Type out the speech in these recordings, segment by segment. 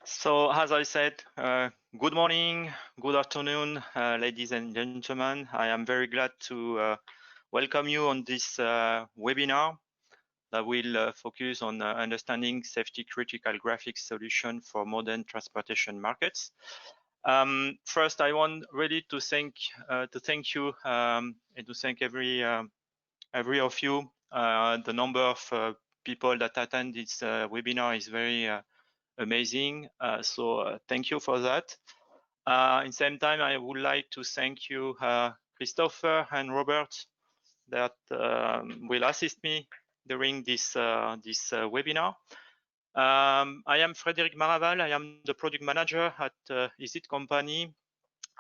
So, as I said, good morning, good afternoon, ladies and gentlemen. I am very glad to welcome you on this webinar that will focus on understanding safety-critical graphics solution for modern transportation markets. First, I want really to thank you and to thank every of you. The number of people that attend this webinar is very amazing. So thank you for that. In the same time, I would like to thank you, Christopher and Robert, that will assist me during this webinar. I am Frédéric Maraval. I am the product manager at IEC company.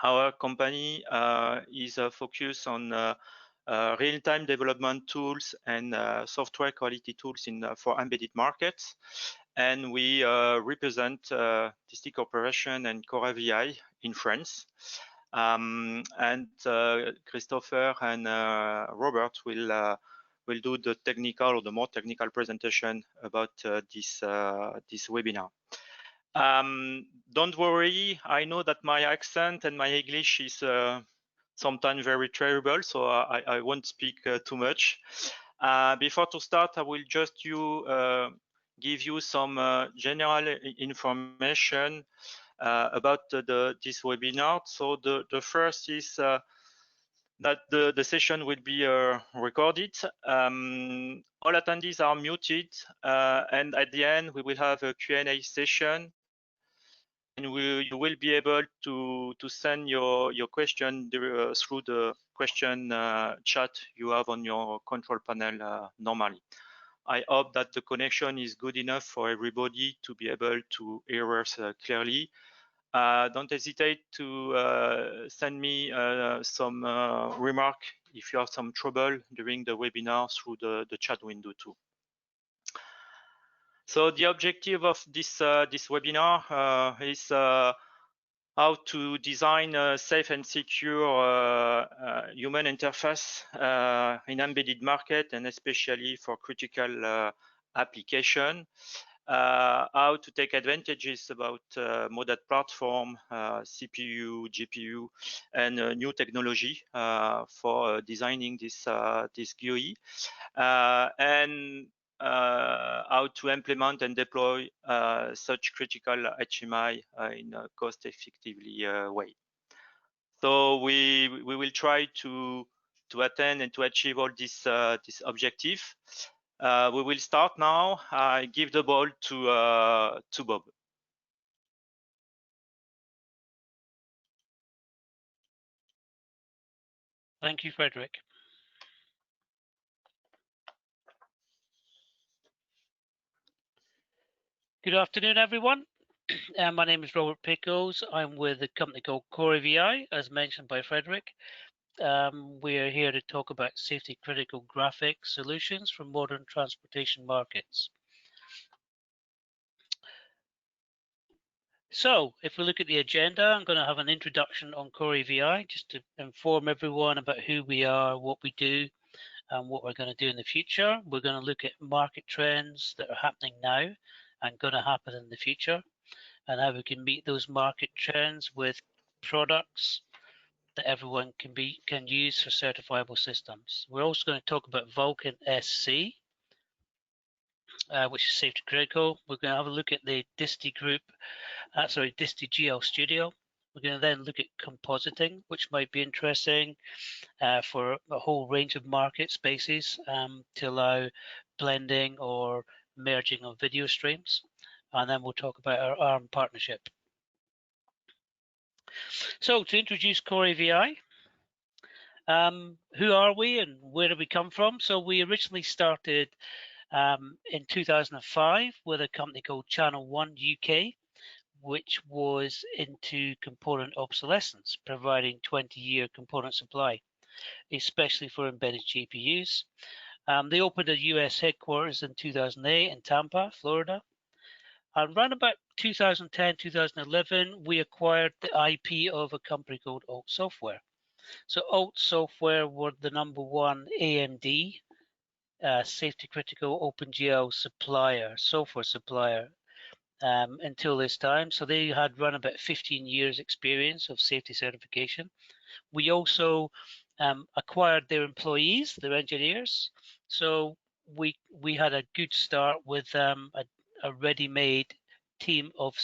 Our company is focused on real-time development tools and software quality tools for embedded markets. And we represent DiSTI Corporation and CoreAVI in France. And Christopher and Robert will do the technical or the more technical presentation about this webinar. Don't worry, I know that my accent and my English is sometimes very terrible, so I won't speak too much. Before to start, I will just give you some general information about this webinar. So the first is that the session will be recorded. All attendees are muted, and at the end we will have a Q&A session, and you will be able to send your question through the question chat you have on your control panel normally. I hope that the connection is good enough for everybody to be able to hear us clearly. Don't hesitate to send me some remark if you have some trouble during the webinar through the chat window too. So the objective of this webinar is how to design a safe and secure human interface in embedded market, and especially for critical application. How to take advantages about modern platform, CPU, GPU, and new technology for designing this GUI, and how to implement and deploy such critical HMI in a cost-effectively way. So we will try to attain and to achieve all this objective. We will start now. I give the ball to Bob. Thank you, Frederick. Good afternoon, everyone. My name is Robert Pickles. I'm with a company called CoreAVI, as mentioned by Frederick. We are here to talk about safety critical graphics solutions for modern transportation markets. So if we look at the agenda, I'm going to have an introduction on CoreAVI just to inform everyone about who we are, what we do, and what we're going to do in the future. We're going to look at market trends that are happening now and going to happen in the future, and how we can meet those market trends with products that everyone can use for certifiable systems. We're also going to talk about Vulkan SC, which is safety critical. We're going to have a look at the DiSTI GL Studio. We're going to then look at compositing, which might be interesting for a whole range of market spaces to allow blending or merging of video streams. And then we'll talk about our ARM partnership. So to introduce CoreAVI, who are we and where do we come from? So we originally started in 2005 with a company called Channel One UK, which was into component obsolescence, providing 20-year component supply, especially for embedded GPUs. They opened a US headquarters in 2008 in Tampa, Florida. And around about 2010, 2011, we acquired the IP of a company called Alt Software. So Alt Software were the #1 AMD safety critical OpenGL supplier, software supplier until this time. So they had run about 15 years experience of safety certification. We also acquired their employees, their engineers. So we had a good start with a ready-made team of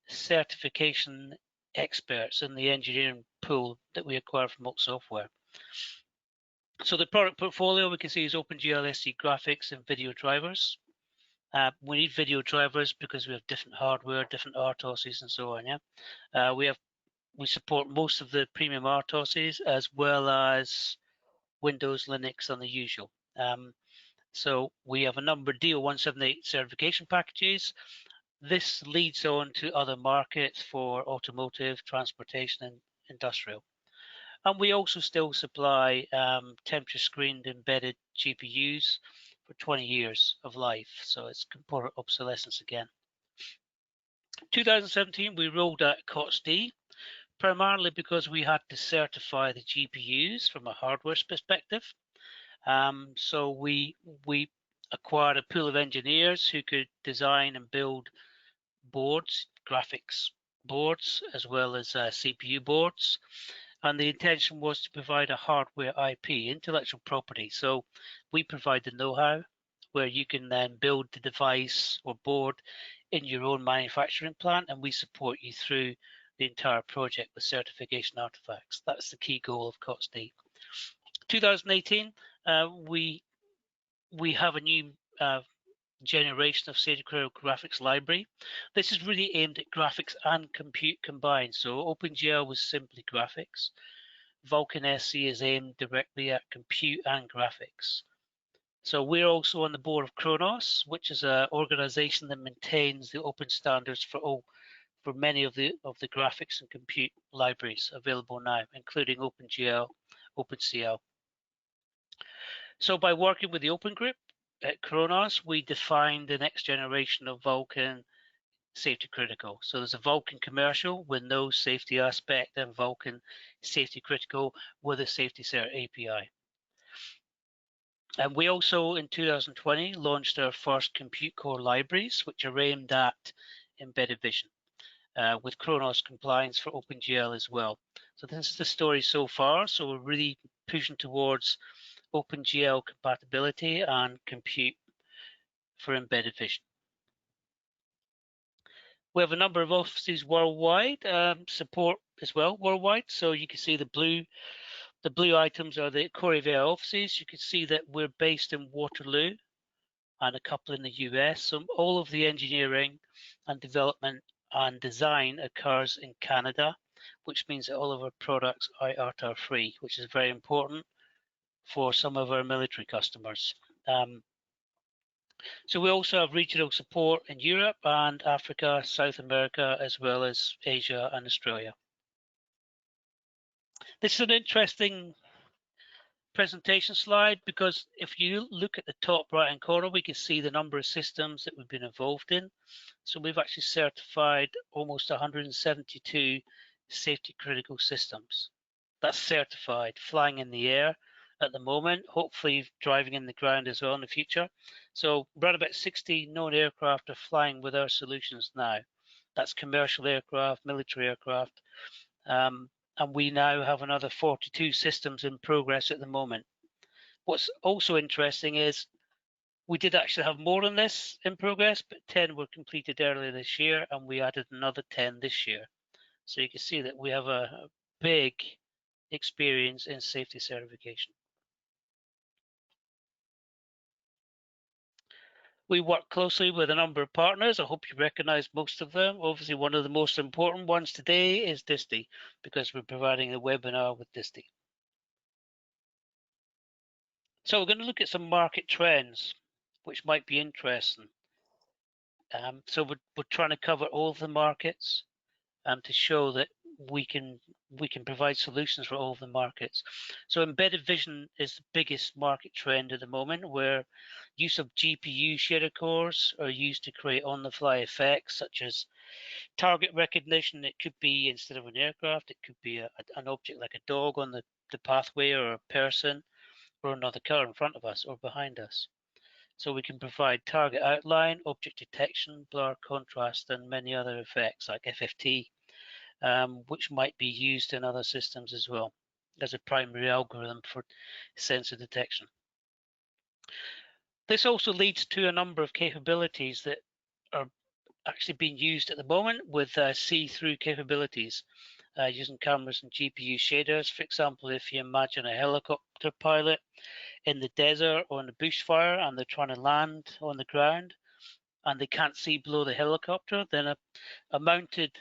certification experts in the engineering pool that we acquired from Oak Software. So the product portfolio we can see is OpenGL SC graphics and video drivers. We need video drivers because we have different hardware, different RTOSs and so on. Yeah, we support most of the premium RTOSs as well as Windows, Linux, and the usual. So we have a number of DO178 certification packages. This leads on to other markets for automotive, transportation, and industrial. And we also still supply temperature screened embedded GPUs for 20 years of life. So it's component obsolescence again. 2017, we rolled out CoreAVI, primarily because we had to certify the GPUs from a hardware perspective. So we acquired a pool of engineers who could design and build boards, graphics boards, as well as CPU boards. And the intention was to provide a hardware IP, intellectual property. So we provide the know-how where you can then build the device or board in your own manufacturing plant, and we support you through the entire project with certification artifacts. That's the key goal of CoreAVI. 2018, we have a new generation of certifiable graphics library. This is really aimed at graphics and compute combined. So OpenGL was simply graphics. Vulkan SC is aimed directly at compute and graphics. So we're also on the board of CHRONOS, which is an organization that maintains the open standards for many of the graphics and compute libraries available now, including OpenGL, OpenCL. So by working with the Open Group at CHRONOS, we defined the next generation of Vulkan safety critical. So there's a Vulkan commercial with no safety aspect and Vulkan safety critical with a safety cert API. And we also in 2020 launched our first compute core libraries, which are aimed at embedded vision with CHRONOS compliance for OpenGL as well. So this is the story so far. So we're really pushing towards OpenGL compatibility and compute for embedded vision. We have a number of offices worldwide, support as well worldwide. So you can see the blue items are the CoreAVI offices. You can see that we're based in Waterloo and a couple in the US. So all of the engineering and development and design occurs in Canada, which means that all of our products are ITAR free, which is very important for some of our military customers. So we also have regional support in Europe and Africa, South America, as well as Asia and Australia. This is an interesting presentation slide because if you look at the top right hand corner, we can see the number of systems that we've been involved in. So we've actually certified almost 172 safety critical systems. That's certified, flying in the air at the moment, hopefully driving in the ground as well in the future. So around about 60 known aircraft are flying with our solutions now. That's commercial aircraft, military aircraft. And we now have another 42 systems in progress at the moment. What's also interesting is we did actually have more than this in progress, but 10 were completed earlier this year, and we added another 10 this year. So you can see that we have a big experience in safety certification. We work closely with a number of partners. I hope you recognize most of them. Obviously, one of the most important ones today is DiSTI, because we're providing a webinar with DiSTI. So we're going to look at some market trends, which might be interesting. So we're trying to cover all of the markets to show that we can provide solutions for all of the markets. So embedded vision is the biggest market trend at the moment, where use of GPU shader cores are used to create on-the-fly effects such as target recognition. It could be, instead of an aircraft, it could be an object like a dog on the pathway, or a person, or another car in front of us or behind us. So we can provide target outline, object detection, blur, contrast, and many other effects like FFT, which might be used in other systems as well as a primary algorithm for sensor detection. This also leads to a number of capabilities that are actually being used at the moment with see-through capabilities using cameras and GPU shaders. For example, if you imagine a helicopter pilot in the desert or in a bushfire and they're trying to land on the ground and they can't see below the helicopter, then a mounted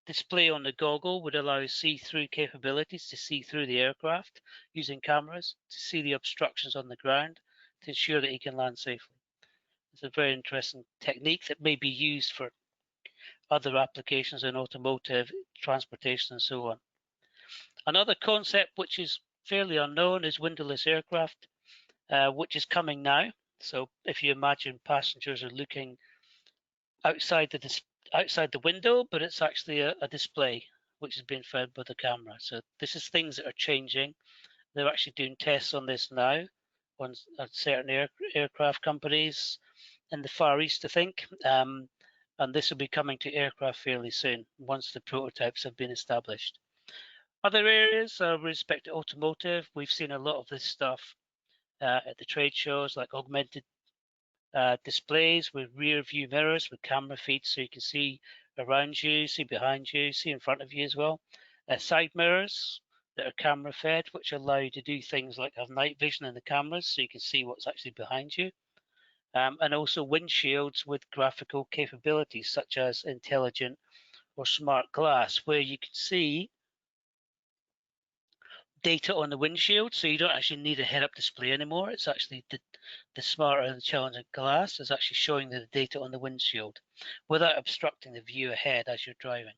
display on the goggle would allow see-through capabilities to see through the aircraft using cameras to see the obstructions on the ground to ensure that he can land safely. It's a very interesting technique that may be used for other applications in automotive, transportation, and so on. Another concept which is fairly unknown is windowless aircraft, which is coming now. So if you imagine passengers are looking outside the window, but it's actually a display which is being fed by the camera. So this is things that are changing. They're actually doing tests on this now on certain aircraft companies in the Far East, I think. And this will be coming to aircraft fairly soon once the prototypes have been established. Other areas with respect to automotive, we've seen a lot of this stuff at the trade shows, like augmented displays with rear view mirrors with camera feeds, so you can see around you, see behind you, see in front of you as well. Side mirrors that are camera fed, which allow you to do things like have night vision in the cameras, so you can see what's actually behind you. And also windshields with graphical capabilities, such as intelligent or smart glass, where you can see data on the windshield, so you don't actually need a head-up display anymore. It's actually the smarter and intelligent glass is actually showing the data on the windshield without obstructing the view ahead as you're driving.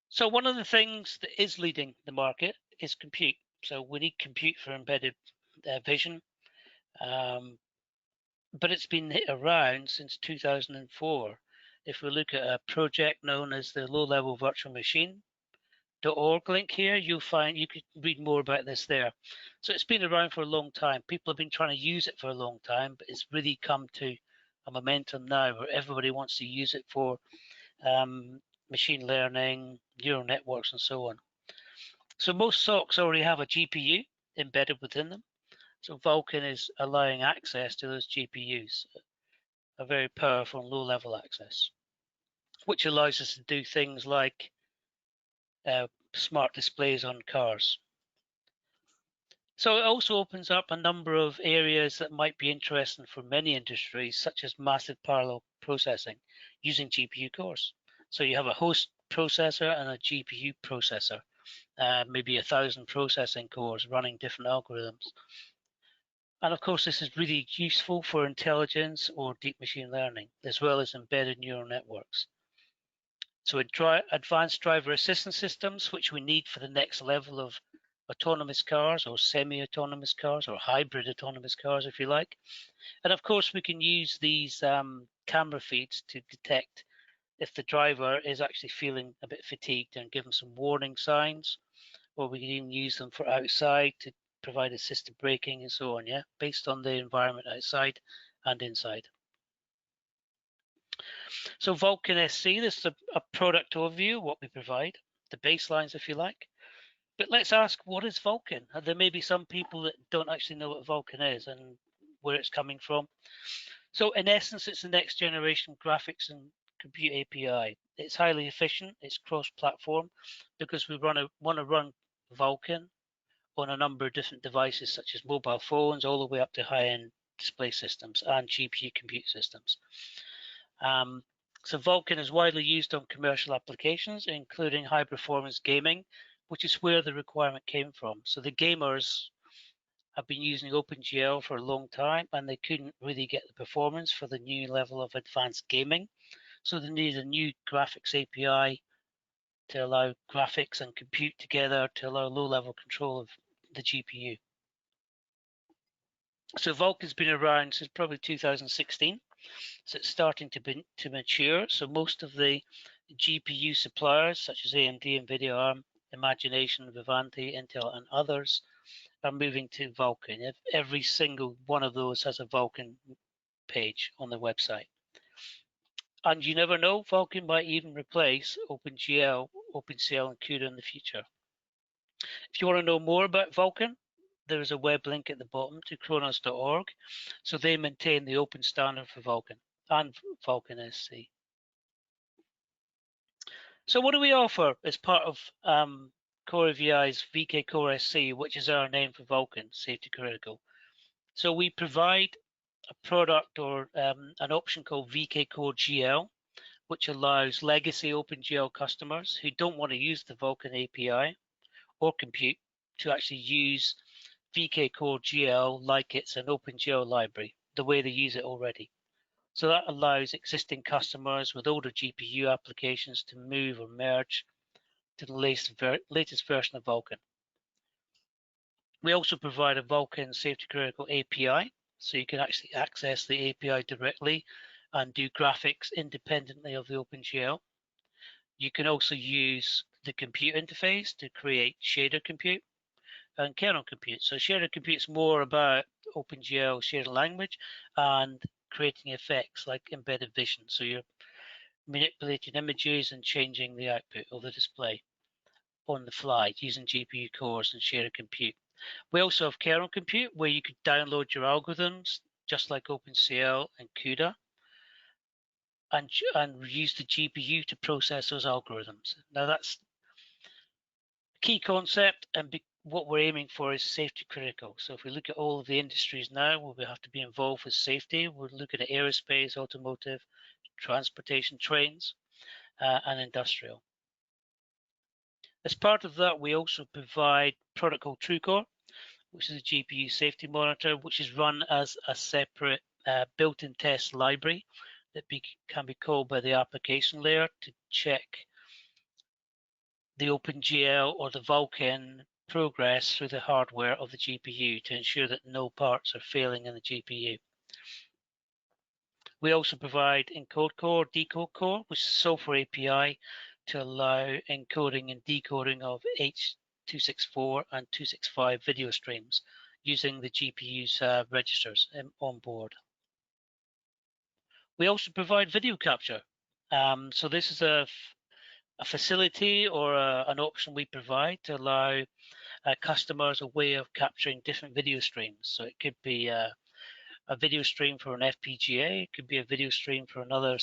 So one of the things that is leading the market is compute. So we need compute for embedded vision, but it's been around since 2004. If we look at a project known as the Low-Level Virtual Machine.org link here, you'll find you could read more about this there. So it's been around for a long time. People have been trying to use it for a long time, but it's really come to a momentum now where everybody wants to use it for machine learning, neural networks, and so on. So most SOCs already have a GPU embedded within them. So Vulkan is allowing access to those GPUs, a very powerful and low-level access, which allows us to do things like smart displays on cars. So it also opens up a number of areas that might be interesting for many industries, such as massive parallel processing using GPU cores. So you have a host processor and a GPU processor, maybe 1,000 processing cores running different algorithms. And of course, this is really useful for intelligence or deep machine learning, as well as embedded neural networks. So advanced driver assistance systems, which we need for the next level of autonomous cars or semi-autonomous cars or hybrid autonomous cars, if you like. And of course, we can use these camera feeds to detect if the driver is actually feeling a bit fatigued and give them some warning signs, or we can even use them for outside to provide assisted braking and so on, yeah, based on the environment outside and inside. So Vulkan SC, this is a product overview, what we provide, the baselines, if you like. But let's ask, what is Vulkan? There may be some people that don't actually know what Vulkan is and where it's coming from. So in essence, it's the next generation graphics and compute API. It's highly efficient, it's cross-platform, because we want to run Vulkan on a number of different devices, such as mobile phones, all the way up to high-end display systems and GPU compute systems. So Vulkan is widely used on commercial applications, including high-performance gaming, which is where the requirement came from. So the gamers have been using OpenGL for a long time, and they couldn't really get the performance for the new level of advanced gaming. So they needed a new graphics API to allow graphics and compute together to allow low-level control of the GPU. So Vulkan's been around since probably 2016. So it's starting to mature. So most of the GPU suppliers, such as AMD, NVIDIA, ARM, Imagination, Vivanti, Intel, and others, are moving to Vulkan. If every single one of those has a Vulkan page on the website. And you never know, Vulkan might even replace OpenGL, OpenCL, and CUDA in the future. If you want to know more about Vulkan, there is a web link at the bottom to Kronos.org. So they maintain the open standard for Vulkan and Vulkan SC. So what do we offer as part of CoreAVI's VK Core SC, which is our name for Vulkan Safety Critical? So we provide a product or an option called VK Core GL, which allows legacy OpenGL customers who don't want to use the Vulkan API or compute to actually use VK Core GL like it's an OpenGL library, the way they use it already. So that allows existing customers with older GPU applications to move or merge to the latest version of Vulkan. We also provide a Vulkan Safety Critical API, so you can actually access the API directly and do graphics independently of the OpenGL. You can also use the compute interface to create shader compute and kernel compute. So shader compute is more about OpenGL shader language and creating effects like embedded vision. So you're manipulating images and changing the output of the display on the fly using GPU cores and shader compute. We also have kernel compute where you could download your algorithms just like OpenCL and CUDA and use the GPU to process those algorithms. Now that's a key concept, and what we're aiming for is safety critical. So if we look at all of the industries now where we have to be involved with safety, we're looking at aerospace, automotive, transportation, trains, and industrial. As part of that, we also provide product called TrueCore, which is a GPU safety monitor, which is run as a separate built-in test library that can be called by the application layer to check the OpenGL or the Vulkan progress through the hardware of the GPU to ensure that no parts are failing in the GPU. We also provide Encode Core, Decode Core, which is a software API to allow encoding and decoding of H.264 and 265 video streams using the GPU's registers on board. We also provide video capture. So this is a facility or an option we provide to allow customers a way of capturing different video streams. So it could be a video stream for an FPGA, it could be a video stream for another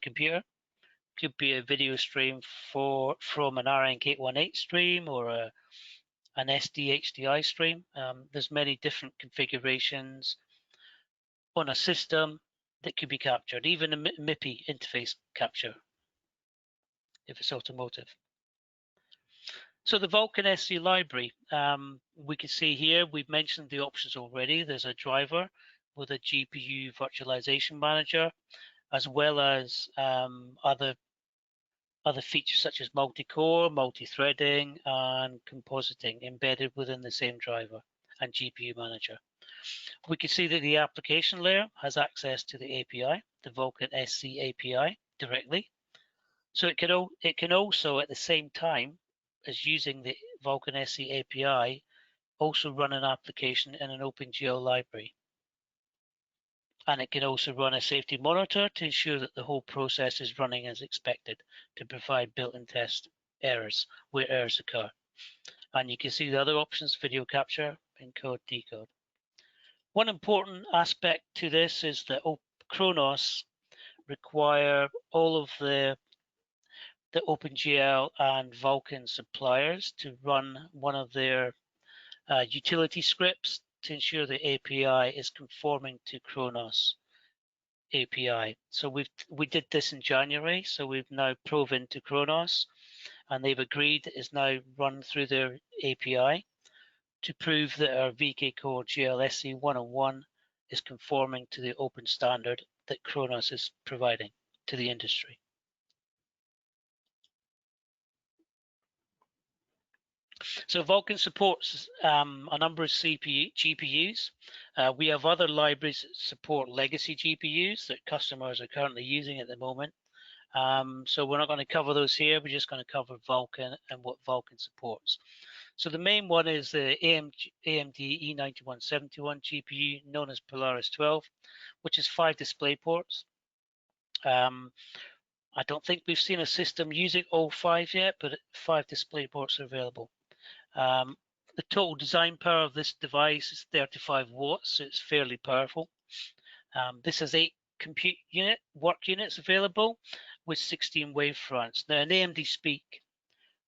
computer, it could be a video stream from an RNC818 stream or an SD-HDI stream. There's many different configurations on a system that could be captured, even a MIPI interface capture if it's automotive. So the Vulkan SC library, we can see here, we've mentioned the options already. There's a driver with a GPU virtualization manager, as well as other features such as multi-core, multi-threading, and compositing embedded within the same driver and GPU manager. We can see that the application layer has access to the API, the Vulkan SC API directly. So it can also, at the same time as using the Vulkan SC API, also run an application in an OpenGL library. And it can also run a safety monitor to ensure that the whole process is running as expected to provide built-in test errors where errors occur. And you can see the other options, video capture, encode, decode. One important aspect to this is that Kronos require all of the OpenGL and Vulkan suppliers to run one of their utility scripts to ensure the API is conforming to Kronos API. So we did this in January, so we've now proven to Kronos, and they've agreed it is now run through their API to prove that our VK Core GLSC 101 is conforming to the open standard that Kronos is providing to the industry. So Vulkan supports a number of GPUs. We have other libraries that support legacy GPUs that customers are currently using at the moment. So we're not going to cover those here. We're just going to cover Vulkan and what Vulkan supports. So the main one is the AMD E9171 GPU, known as Polaris 12, which is 5 display ports. I don't think we've seen a system using all 5 yet, but 5 display ports are available. The total design power of this device is 35 watts, so it's fairly powerful. This has 8 work units available with 16 wavefronts. Now, in AMD speak,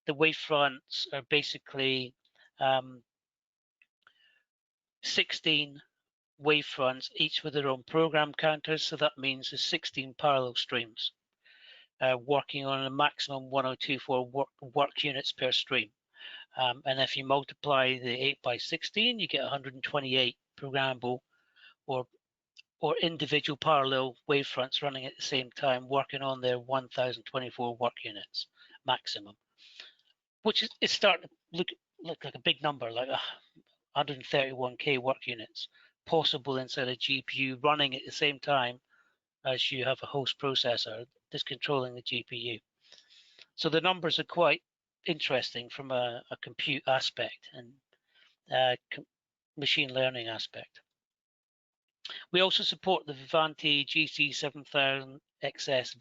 the wavefronts are basically 16 wavefronts, each with their own program counters. So that means there's 16 parallel streams working on a maximum 1024 work units per stream. And if you multiply the 8 by 16, you get 128 programmable or individual parallel wavefronts running at the same time, working on their 1024 work units maximum, which is starting to look like a big number, like 131K work units possible inside a GPU running at the same time as you have a host processor that's controlling the GPU. So the numbers are quite interesting from a compute aspect and machine learning aspect. We also support the Vivanti GC7000XS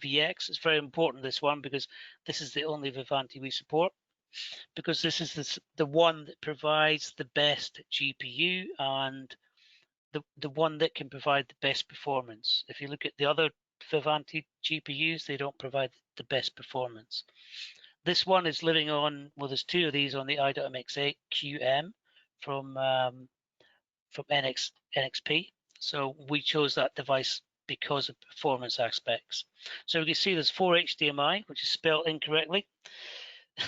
VX. It's very important, this one, because this is the only Vivanti we support, because this is the one that provides the best GPU and the one that can provide the best performance. If you look at the other Vivanti GPUs, they don't provide the best performance. This one is living on, well, there's 2 of these on the i.MX8 QM from NXP. So we chose that device because of performance aspects. So we can see there's 4 HDMI, which is spelled incorrectly.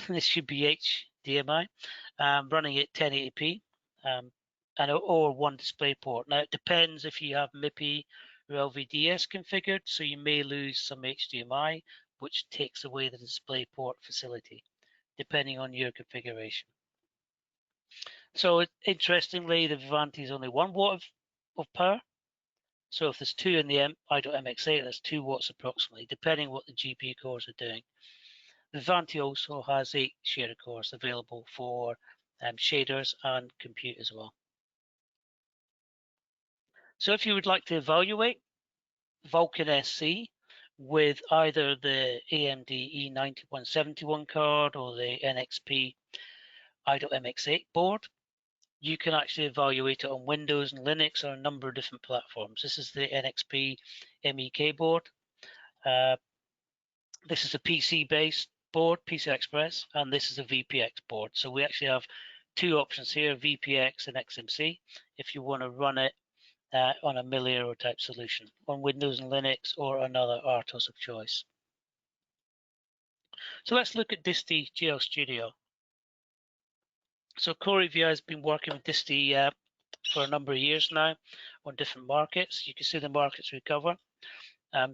This should be HDMI, running at 1080p, or 1 display port. Now it depends if you have MIPI or LVDS configured, so you may lose some HDMI, which takes away the display port facility, depending on your configuration. So interestingly, the Vivanti is only 1 watt of power. So if there's 2 in the i.MX8, that's 2 watts approximately, depending what the GPU cores are doing. The Vivanti also has 8 shader cores available for shaders and compute as well. So if you would like to evaluate Vulkan SC with either the AMD E9171 card or the NXP i.MX8 board, you can actually evaluate it on Windows and Linux or a number of different platforms. This is the NXP MEK board. This is a PC-based board, PCI Express, and this is a VPX board. So we actually have 2 options here, VPX and XMC, if you want to run it on a mil-aero type solution on Windows and Linux or another RTOS of choice. So let's look at DiSTI GL Studio. So CoreAVI has been working with DiSTI for a number of years now on different markets. You can see the markets we cover.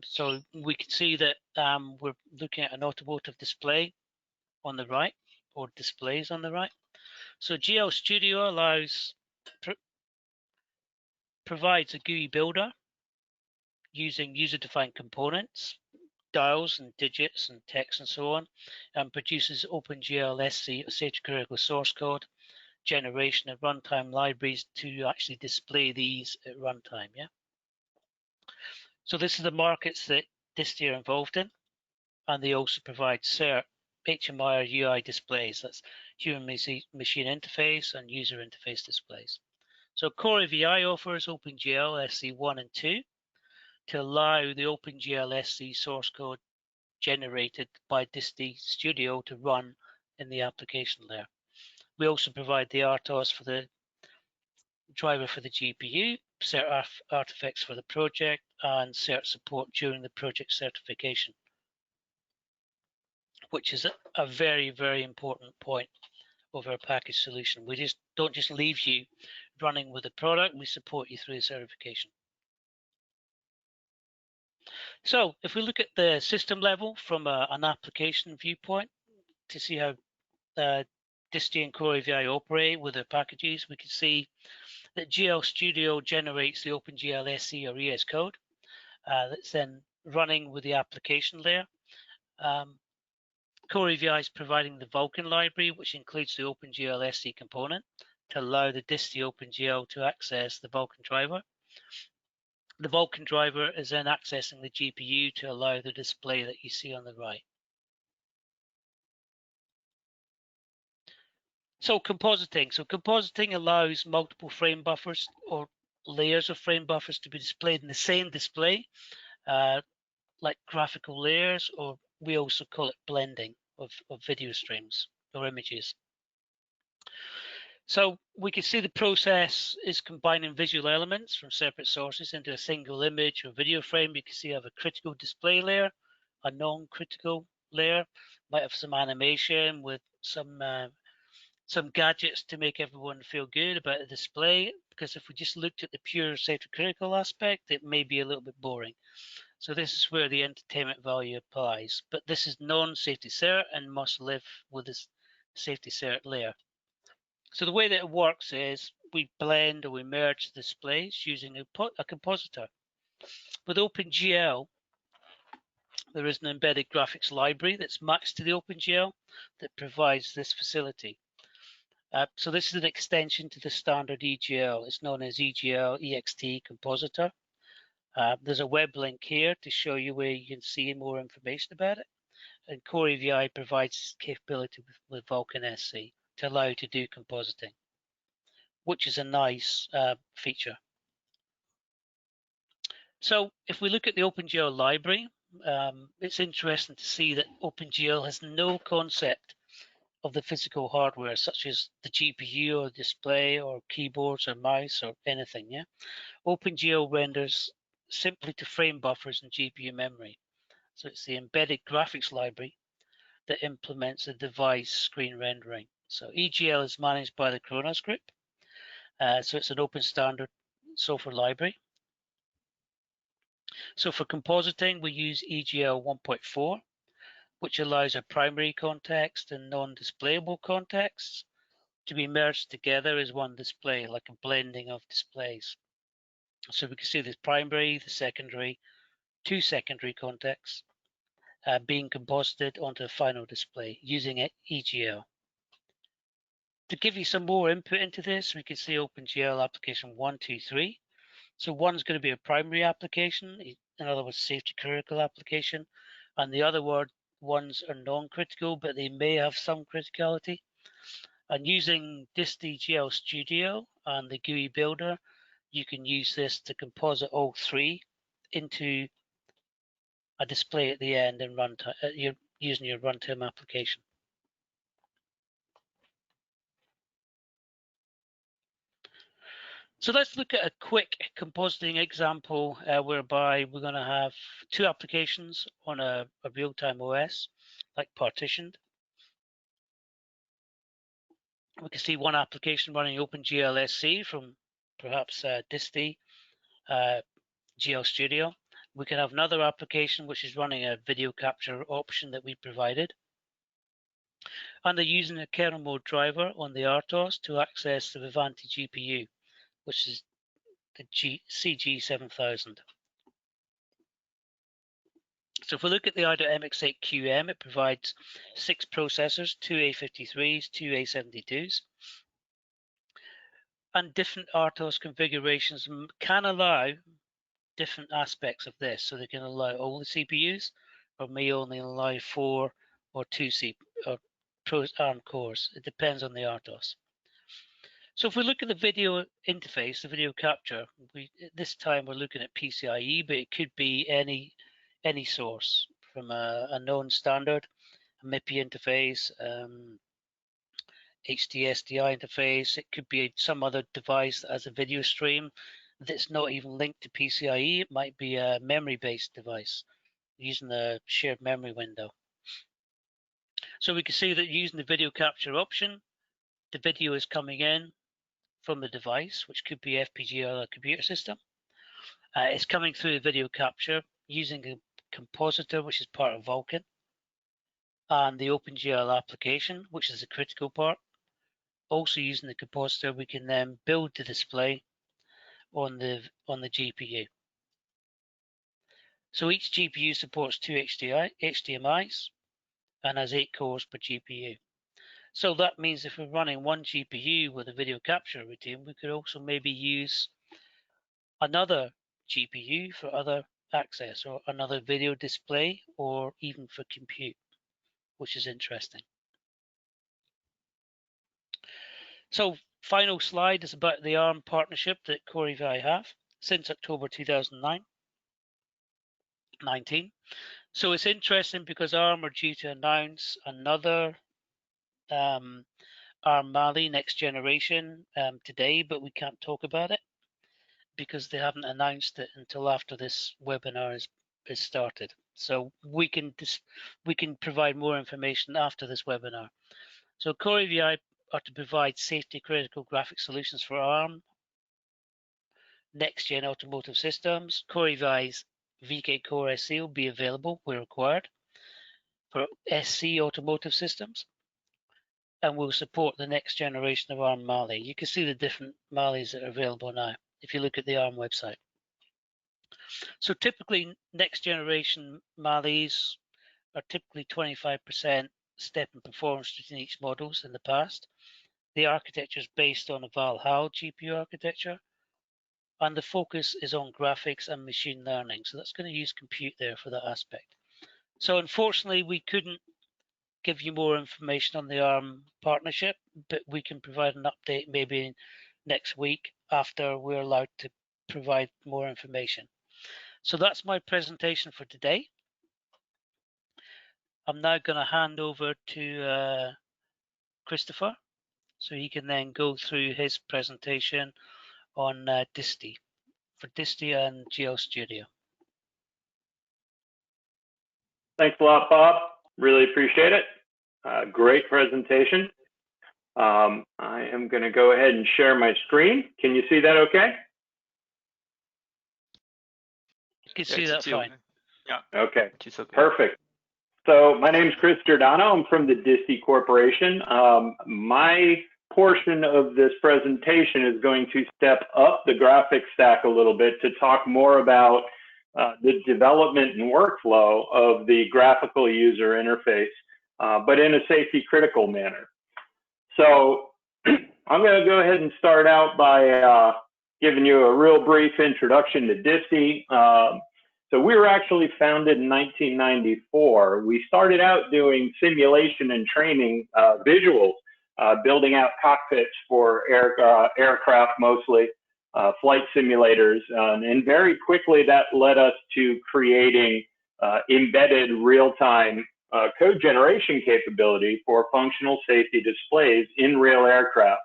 So we can see that we're looking at an automotive display on the right, or displays on the right. So GL Studio provides a GUI builder using user-defined components, dials and digits and text and so on, and produces OpenGL SC safety-critical source code generation and runtime libraries to actually display these at runtime. Yeah. So this is the markets that DiSTI are involved in, and they also provide CERT, HMI or UI displays. That's human machine interface and user interface displays. So CoreAVI offers OpenGL SC1 and 2 to allow the OpenGL SC source code generated by DiSTI Studio to run in the application layer. We also provide the RTOS for the driver for the GPU, cert artifacts for the project, and cert support during the project certification, which is a very, very important point of our package solution. We don't just leave you running with the product, we support you through the certification. So if we look at the system level from an application viewpoint to see how DiSTI and CoreAVI operate with their packages, we can see that GL Studio generates the OpenGL SC or ES code that's then running with the application layer. CoreAVI is providing the Vulkan library, which includes the OpenGL SC component to allow the DiSTI OpenGL to access the Vulkan driver. The Vulkan driver is then accessing the GPU to allow the display that you see on the right. So compositing. So compositing allows multiple frame buffers or layers of frame buffers to be displayed in the same display, like graphical layers, or we also call it blending of video streams or images. So we can see the process is combining visual elements from separate sources into a single image or video frame. You can see I have a critical display layer, a non-critical layer, might have some animation with some gadgets to make everyone feel good about the display, because if we just looked at the pure safety critical aspect, it may be a little bit boring. So this is where the entertainment value applies, but this is non-safety cert and must live with this safety cert layer. So the way that it works is we blend or we merge displays using a compositor. With OpenGL, there is an embedded graphics library that's matched to the OpenGL that provides this facility. So this is an extension to the standard EGL. It's known as EGL EXT Compositor. There's a web link here to show you where you can see more information about it. And CoreAVI provides this capability with Vulkan SC to allow you to do compositing, which is a nice feature. So if we look at the OpenGL library, it's interesting to see that OpenGL has no concept of the physical hardware, such as the GPU or display or keyboards or mouse or anything. Yeah, OpenGL renders simply to frame buffers and GPU memory. So it's the embedded graphics library that implements the device screen rendering. So EGL is managed by the Kronos group. So it's an open standard software library. So for compositing, we use EGL 1.4, which allows a primary context and non-displayable contexts to be merged together as one display, like a blending of displays. So we can see the primary, the secondary, two secondary contexts being composited onto the final display using EGL. To give you some more input into this, we can see OpenGL application 1, 2, 3. So one's going to be a primary application, in other words, safety critical application, and the other ones are non-critical, but they may have some criticality. And using DLTL Studio and the GUI builder, you can use this to composite all three into a display at the end and runtime, using your runtime application. So let's look at a quick compositing example whereby we're going to have two applications on a real-time OS, like partitioned. We can see one application running OpenGL SC from perhaps DiSTI GL Studio. We can have another application which is running a video capture option that we provided. And they're using a kernel mode driver on the RTOS to access the Vivanti GPU, which is the CG7000. So if we look at the i.MX8QM, it provides 6 processors, 2 A53s, 2 A72s. And different RTOS configurations can allow different aspects of this. So they can allow all the CPUs, or may only allow 4 or 2 ARM cores. It depends on the RTOS. So if we look at the video interface, the video capture, this time we're looking at PCIe, but it could be any source from a known standard, a MIPI interface, HDSDI interface. It could be some other device that has a video stream that's not even linked to PCIe. It might be a memory-based device using the shared memory window. So we can see that using the video capture option, the video is coming in from the device, which could be FPGA or a computer system. It's coming through the video capture using a compositor, which is part of Vulkan, and the OpenGL application, which is the critical part. Also using the compositor, we can then build the display on the GPU. So each GPU supports 2 HDMIs, and has 8 cores per GPU. So that means if we're running one GPU with a video capture routine, we could also maybe use another GPU for other access, or another video display, or even for compute, which is interesting. So final slide is about the ARM partnership that CoreAVI have since October 2019. So it's interesting because ARM are due to announce another ARM Mali next generation today, but we can't talk about it because they haven't announced it until after this webinar is started. So we can provide more information after this webinar. So CoreAVI are to provide safety critical graphic solutions for ARM next gen automotive systems. CoreAVI's VK Core SC will be available where required for SC automotive systems, and will support the next generation of ARM Mali. You can see the different Malis that are available now if you look at the ARM website. So typically next generation Malis are typically 25% step in performance between each models in the past. The architecture is based on a Valhalla GPU architecture, and the focus is on graphics and machine learning. So that's going to use compute there for that aspect. So unfortunately, we couldn't give you more information on the ARM partnership, but we can provide an update maybe next week after we're allowed to provide more information. So that's my presentation for today. I'm now going to hand over to Christopher, so he can then go through his presentation on DiSTI, for DiSTI and GL Studio. Thanks a lot, Bob. Really appreciate it. Great presentation. I am going to go ahead and share my screen. Can you see that okay? You can see that fine. Yeah. Okay. Perfect. So my name is Chris Giordano. I'm from the DiSTI Corporation. My portion of this presentation is going to step up the graphics stack a little bit to talk more about the development and workflow of the graphical user interface, but in a safety critical manner. So I'm going to go ahead and start out by giving you a real brief introduction to DiSTI. So we were actually founded in 1994. We started out doing simulation and training visuals, building out cockpits for aircraft mostly, flight simulators, and very quickly that led us to creating embedded real-time code generation capability for functional safety displays in real aircraft.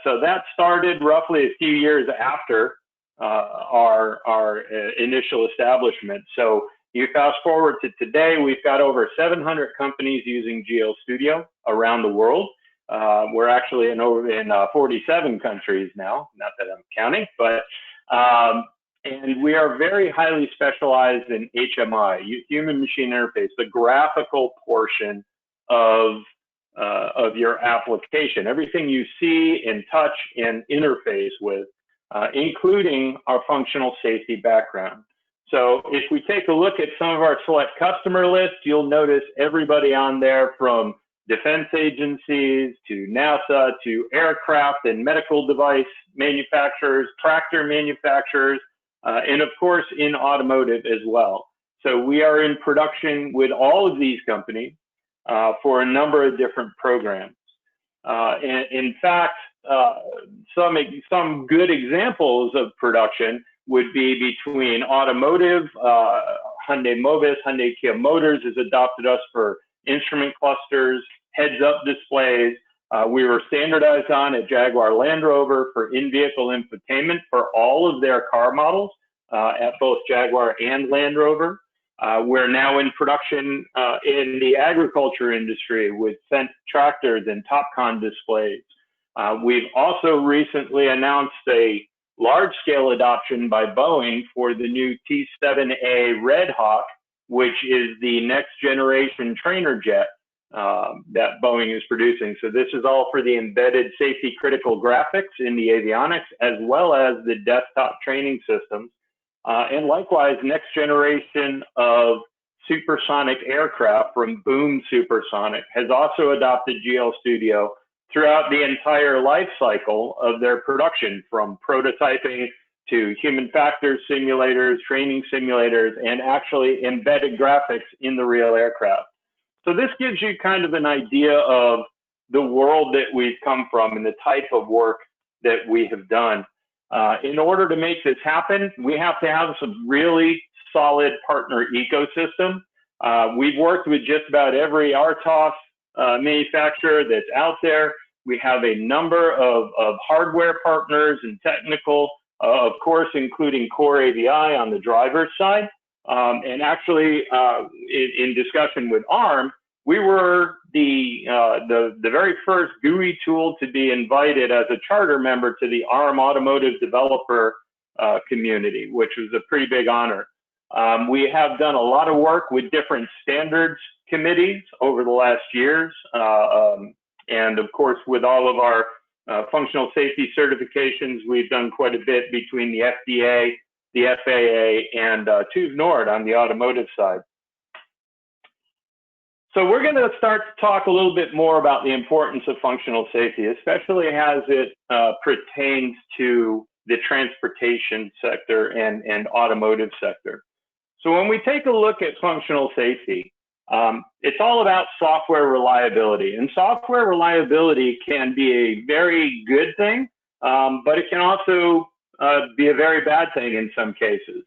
So that started roughly a few years after our initial establishment. So you fast forward to today, we've got over 700 companies using GL Studio around the world. We're actually in 47 countries now, not that I'm counting, but and we are very highly specialized in HMI, human machine interface, the graphical portion of your application, everything you see and touch and interface with, including our functional safety background. So if we take a look at some of our select customer lists, you'll notice everybody on there from defense agencies to NASA to aircraft and medical device manufacturers, tractor manufacturers, and of course in automotive as well. So we are in production with all of these companies for a number of different programs. And in fact, some good examples of production would be between automotive. Hyundai Mobis, Hyundai Kia Motors has adopted us for instrument clusters, heads-up displays. We were standardized on at Jaguar Land Rover for in-vehicle infotainment for all of their car models at both Jaguar and Land Rover. We're now in production in the agriculture industry with Fendt tractors and TopCon displays. We've also recently announced a large-scale adoption by Boeing for the new T-7A Red Hawk, which is the next generation trainer jet that Boeing is producing. So this is all for the embedded safety critical graphics in the avionics, as well as the desktop training systems. And likewise, next generation of supersonic aircraft from Boom Supersonic has also adopted GL Studio throughout the entire life cycle of their production, from prototyping to human factors simulators, training simulators, and actually embedded graphics in the real aircraft. So this gives you kind of an idea of the world that we've come from and the type of work that we have done. In order to make this happen, we have to have some really solid partner ecosystem. We've worked with just about every RTOS manufacturer that's out there. We have a number of hardware partners and technical, of course, including CoreAVI on the driver's side. And actually, in discussion with ARM, we were the very first GUI tool to be invited as a charter member to the ARM automotive developer community, which was a pretty big honor. We have done a lot of work with different standards committees over the last years. And of course, with all of our functional safety certifications, we've done quite a bit between the FDA, the FAA, and TÜV Nord on the automotive side. So we're going to start to talk a little bit more about the importance of functional safety, especially as it pertains to the transportation sector and automotive sector. So when we take a look at functional safety, it's all about software reliability. And software reliability can be a very good thing, but it can also be a very bad thing in some cases.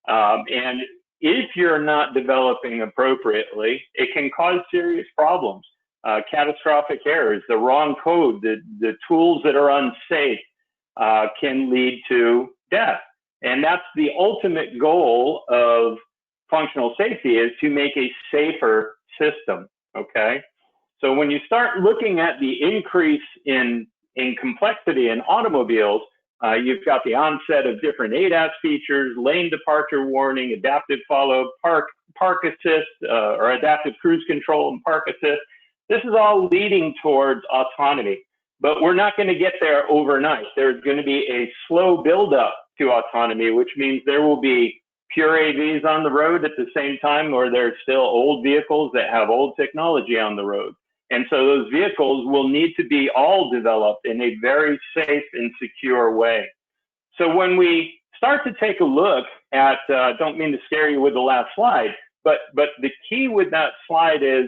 And if you're not developing appropriately, it can cause serious problems. Catastrophic errors, the wrong code, the tools that are unsafe can lead to death. And that's the ultimate goal of functional safety, is to make a safer system, okay? So when you start looking at the increase in complexity in automobiles, you've got the onset of different ADAS features, lane departure warning, adaptive follow, park assist, or adaptive cruise control and park assist. This is all leading towards autonomy, but we're not going to get there overnight. There's going to be a slow buildup to autonomy, which means there will be pure AVs on the road at the same time, or there's still old vehicles that have old technology on the road. And so those vehicles will need to be all developed in a very safe and secure way. So when we start to take a look at, don't mean to scare you with the last slide, but the key with that slide is,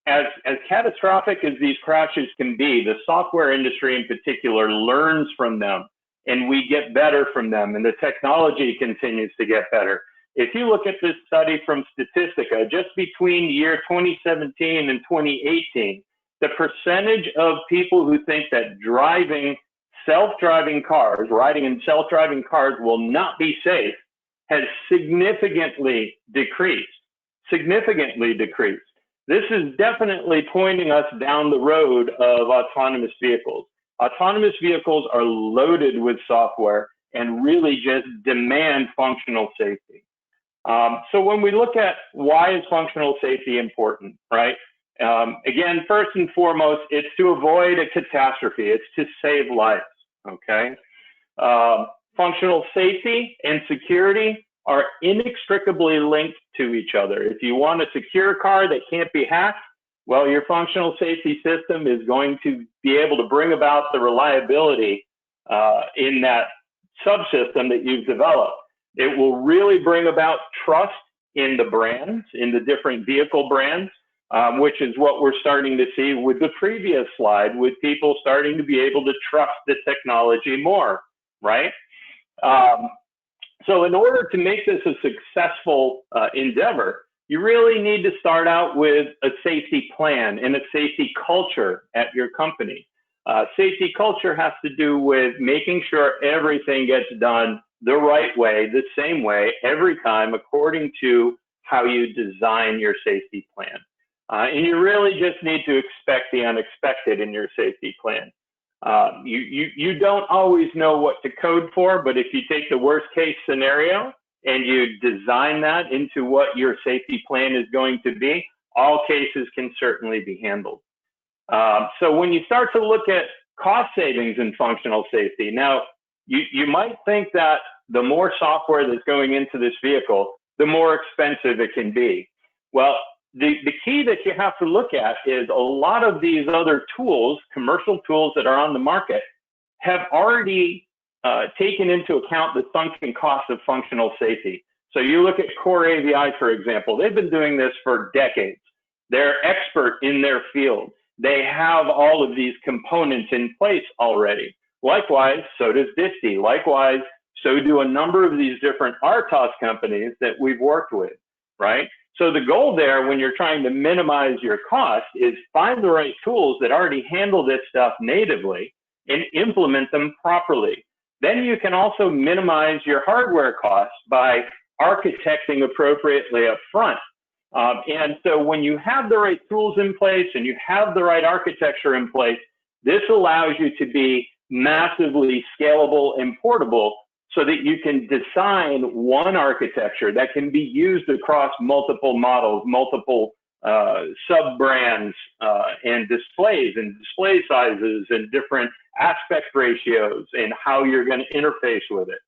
as catastrophic as these crashes can be, the software industry in particular learns from them, and we get better from them, and the technology continues to get better. If you look at this study from Statistica, just between the year 2017 and 2018, the percentage of people who think that driving self-driving cars, riding in self-driving cars will not be safe, has significantly decreased, significantly decreased. This is definitely pointing us down the road of autonomous vehicles. Autonomous vehicles are loaded with software and really just demand functional safety. So when we look at why is functional safety important, right? Again, first and foremost, it's to avoid a catastrophe. It's to save lives, okay? Functional safety and security are inextricably linked to each other. If you want a secure car that can't be hacked, well, your functional safety system is going to be able to bring about the reliability in that subsystem that you've developed. It will really bring about trust in the brands, in the different vehicle brands, which is what we're starting to see with the previous slide, with people starting to be able to trust the technology more, right? So in order to make this a successful endeavor, you really need to start out with a safety plan and a safety culture at your company. Safety culture has to do with making sure everything gets done the right way, the same way, every time, according to how you design your safety plan. And you really just need to expect the unexpected in your safety plan. You don't always know what to code for, but if you take the worst case scenario and you design that into what your safety plan is going to be, all cases can certainly be handled. So when you start to look at cost savings in functional safety, now you might think that the more software that's going into this vehicle, the more expensive it can be. Well, the key that you have to look at is a lot of these other tools, commercial tools that are on the market, have already taken into account the sunken cost of functional safety. So you look at CoreAVI, for example, they've been doing this for decades. They're expert in their field. They have all of these components in place already. Likewise, so does DiSTI. Likewise, so do a number of these different RTOS companies that we've worked with, right? So the goal there when you're trying to minimize your cost is find the right tools that already handle this stuff natively and implement them properly. Then you can also minimize your hardware costs by architecting appropriately up front. And so when you have the right tools in place and you have the right architecture in place, this allows you to be massively scalable and portable so that you can design one architecture that can be used across multiple models, multiple sub-brands and displays and display sizes and different aspect ratios and how you're going to interface with it.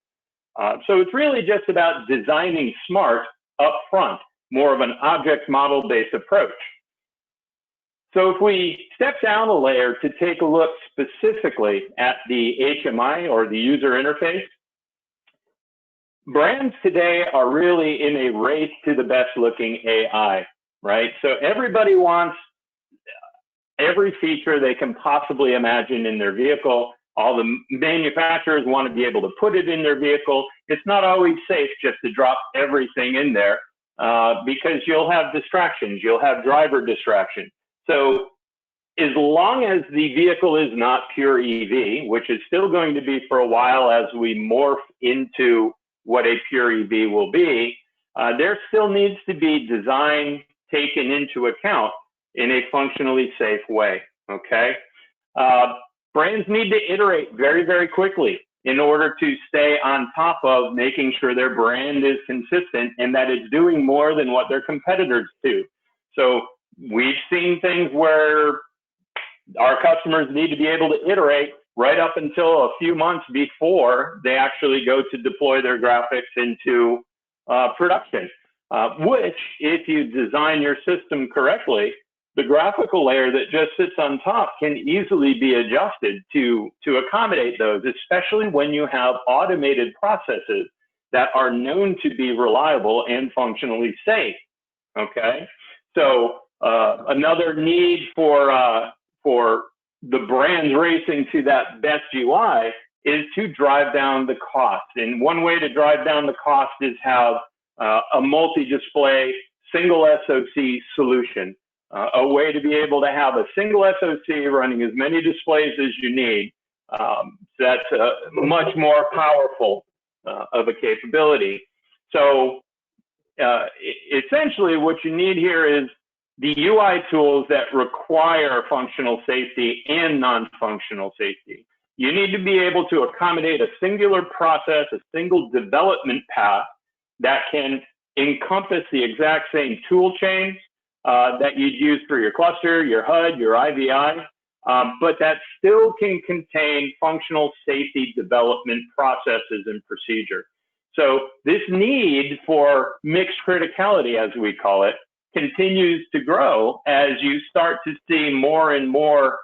So it's really just about designing smart up front, more of an object model-based approach. So if we step down a layer to take a look specifically at the HMI or the user interface, brands today are really in a race to the best looking AI, right? So everybody wants every feature they can possibly imagine in their vehicle. All the manufacturers want to be able to put it in their vehicle. It's not always safe just to drop everything in there because you'll have distractions, you'll have driver distraction. So as long as the vehicle is not pure EV, which is still going to be for a while as we morph into what a pure EV will be, there still needs to be design taken into account in a functionally safe way, okay? Brands need to iterate very, very quickly in order to stay on top of making sure their brand is consistent and that it's doing more than what their competitors do. So we've seen things where our customers need to be able to iterate right up until a few months before they actually go to deploy their graphics into production, which if you design your system correctly, the graphical layer that just sits on top can easily be adjusted to accommodate those, especially when you have automated processes that are known to be reliable and functionally safe, okay? So another need for the brands racing to that best UI is to drive down the cost. And one way to drive down the cost is have a multi-display single SoC solution. A way to be able to have a single SoC running as many displays as you need. That's much more powerful of a capability. So essentially what you need here is the UI tools that require functional safety and non-functional safety. You need to be able to accommodate a singular process, a single development path that can encompass the exact same tool chains that you'd use for your cluster, your HUD, your IVI, but that still can contain functional safety development processes and procedure. So this need for mixed criticality, as we call it, continues to grow as you start to see more and more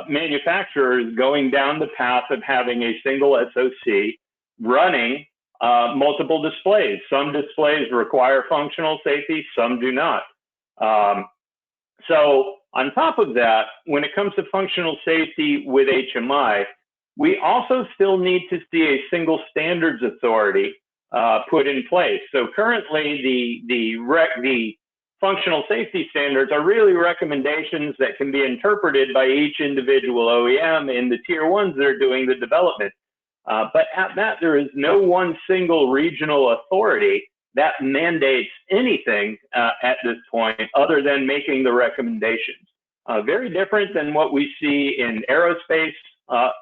manufacturers going down the path of having a single SoC running multiple displays. Some displays require functional safety, some do not. So on top of that, when it comes to functional safety with HMI, we also still need to see a single standards authority put in place. So currently the functional safety standards are really recommendations that can be interpreted by each individual OEM and the tier ones that are doing the development. But at that, there is no one single regional authority that mandates anything at this point other than making the recommendations. Very different than what we see in aerospace,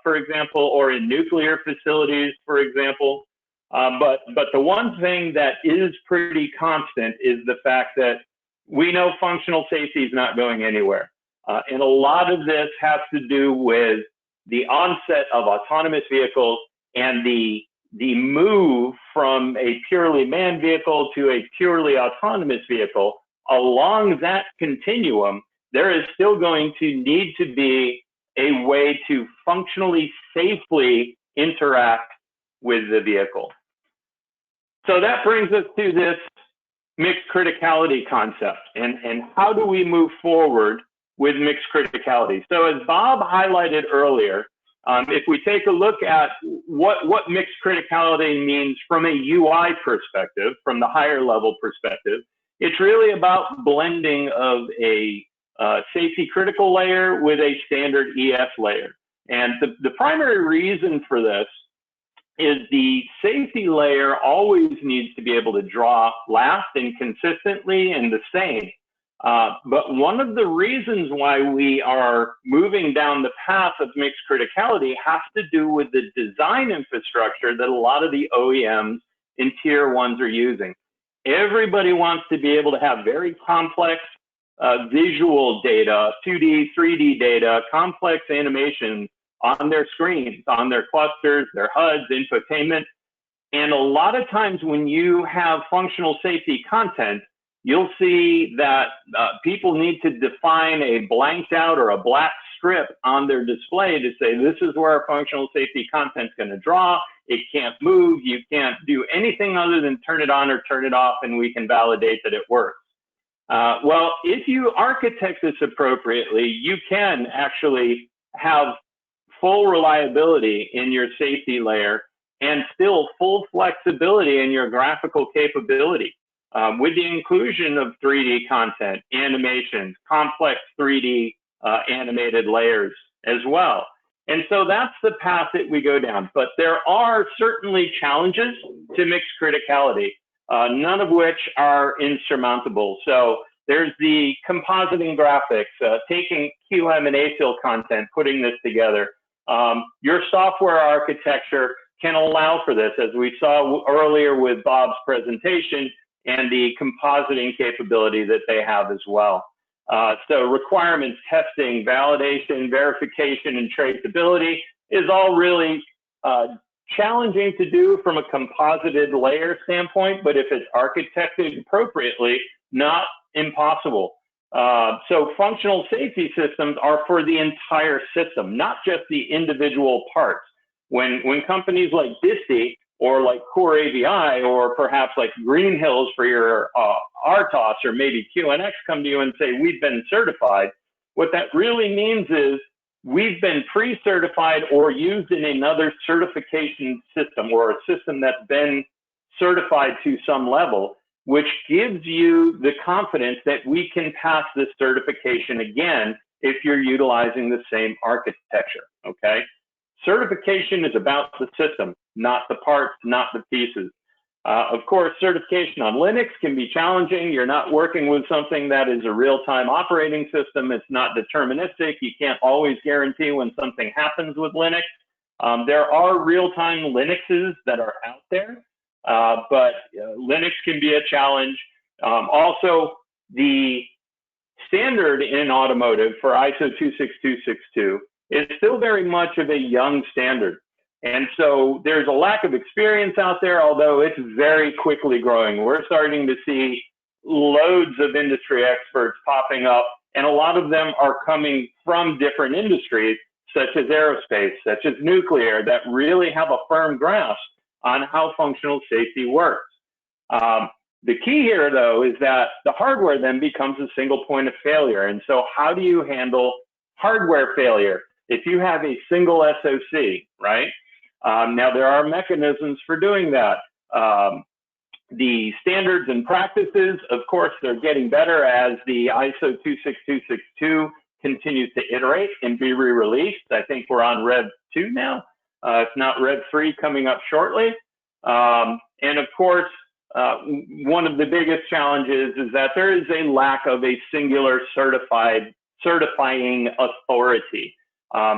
for example, or in nuclear facilities, for example. But the one thing that is pretty constant is the fact that we know functional safety is not going anywhere. And a lot of this has to do with the onset of autonomous vehicles and the the move from a purely manned vehicle to a purely autonomous vehicle, along that continuum, there is still going to need to be a way to functionally safely interact with the vehicle. So that brings us to this mixed criticality concept, and how do we move forward with mixed criticality? So as Bob highlighted earlier, if we take a look at what mixed criticality means from a UI perspective, from the higher level perspective, it's really about blending of a safety critical layer with a standard ES layer. And the primary reason for this is the safety layer always needs to be able to draw last and consistently and the same. But one of the reasons why we are moving down the path of mixed criticality has to do with the design infrastructure that a lot of the OEMs and tier ones are using. Everybody wants to be able to have very complex visual data, 2D, 3D data, complex animations on their screens, on their clusters, their HUDs, infotainment. And a lot of times when you have functional safety content, you'll see that people need to define a blanked out or a black strip on their display to say, this is where our functional safety content's going to draw. It can't move. You can't do anything other than turn it on or turn it off, and we can validate that it works. Well, if you architect this appropriately, you can actually have full reliability in your safety layer and still full flexibility in your graphical capability. With the inclusion of 3D content, animations, complex 3D animated layers as well. And so that's the path that we go down. But there are certainly challenges to mixed criticality, none of which are insurmountable. So there's the compositing graphics, taking QM and ASIL content, putting this together. Your software architecture can allow for this, as we saw earlier with Bob's presentation, and the compositing capability that they have as well. So requirements, testing, validation, verification, and traceability is all really challenging to do from a composited layer standpoint, but if it's architected appropriately, not impossible. So functional safety systems are for the entire system, not just the individual parts. When companies like DiSTI or like CoreAVI, or perhaps like Green Hills for your RTOS, or maybe QNX come to you and say, we've been certified, what that really means is we've been pre-certified or used in another certification system, or a system that's been certified to some level, which gives you the confidence that we can pass this certification again if you're utilizing the same architecture, okay? Certification is about the system, not the parts, not the pieces. Of course, certification on Linux can be challenging. You're not working with something that is a real-time operating system. It's not deterministic. You can't always guarantee when something happens with Linux. There are real-time Linuxes that are out there, but Linux can be a challenge. Also, the standard in automotive for ISO 26262 is still very much of a young standard. And so there's a lack of experience out there, although it's very quickly growing. We're starting to see loads of industry experts popping up, and a lot of them are coming from different industries, such as aerospace, such as nuclear, that really have a firm grasp on how functional safety works. The key here, though, is that the hardware then becomes a single point of failure. And so how do you handle hardware failure if you have a single SoC, right? Now, there are mechanisms for doing that. The standards and practices, of course, they're getting better as the ISO 26262 continues to iterate and be re-released. I think we're on Rev 2 now, if not Rev 3 coming up shortly. And of course, one of the biggest challenges is that there is a lack of a singular certifying authority.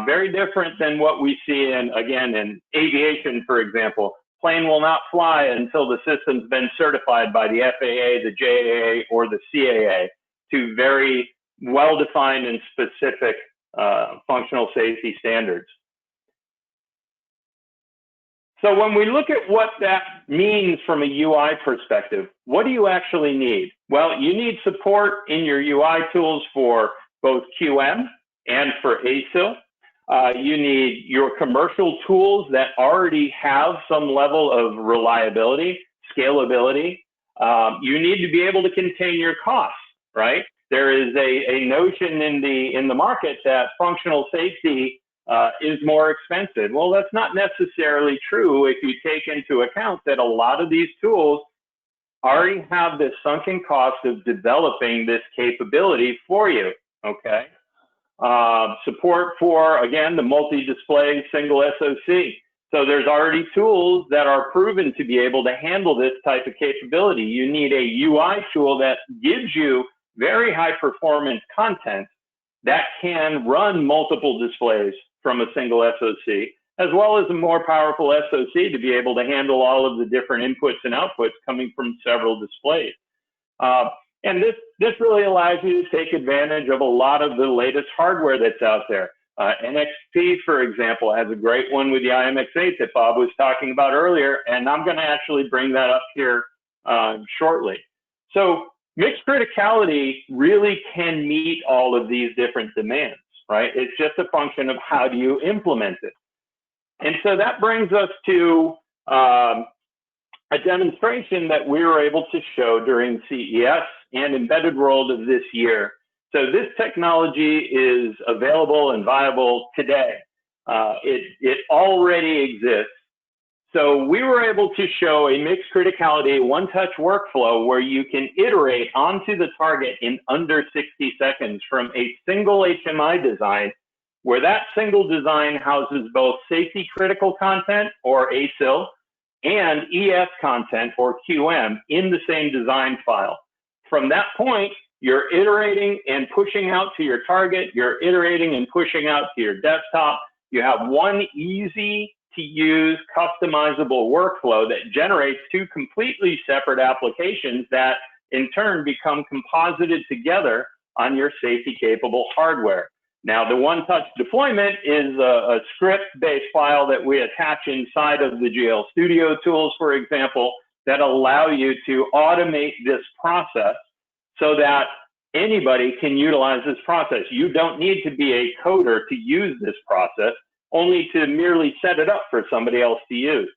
Very different than what we see in, again, in aviation, for example. Plane will not fly until the system's been certified by the FAA, the JAA, or the CAA to very well-defined and specific functional safety standards. So when we look at what that means from a UI perspective, what do you actually need? Well, you need support in your UI tools for both QM and for ASIL. You need your commercial tools that already have some level of reliability, scalability. You need to be able to contain your costs, right? There is a notion in the market that functional safety is more expensive. Well, that's not necessarily true if you take into account that a lot of these tools already have this sunken cost of developing this capability for you, okay? Support for, again, the multi-display single SoC. So there's already tools that are proven to be able to handle this type of capability. You need a UI tool that gives you very high performance content that can run multiple displays from a single SoC, as well as a more powerful SoC to be able to handle all of the different inputs and outputs coming from several displays. And this really allows you to take advantage of a lot of the latest hardware that's out there. NXP, for example, has a great one with the IMX8 that Bob was talking about earlier, and I'm going to actually bring that up here shortly. So mixed criticality really can meet all of these different demands, right? It's just a function of how do you implement it. And so that brings us to a demonstration that we were able to show during CES and Embedded World of this year. So this technology is available and viable today. It already exists. So we were able to show a mixed criticality one-touch workflow where you can iterate onto the target in under 60 seconds from a single HMI design, where that single design houses both safety critical content, or ASIL, and ES content, or QM, in the same design file. From that point, you're iterating and pushing out to your target, you're iterating and pushing out to your desktop. You have one easy to use customizable workflow that generates two completely separate applications that in turn become composited together on your safety capable hardware. Now, the one-touch deployment is a script-based file that we attach inside of the DLTL Studio tools, for example, that allow you to automate this process so that anybody can utilize this process. You don't need to be a coder to use this process, only to merely set it up for somebody else to use.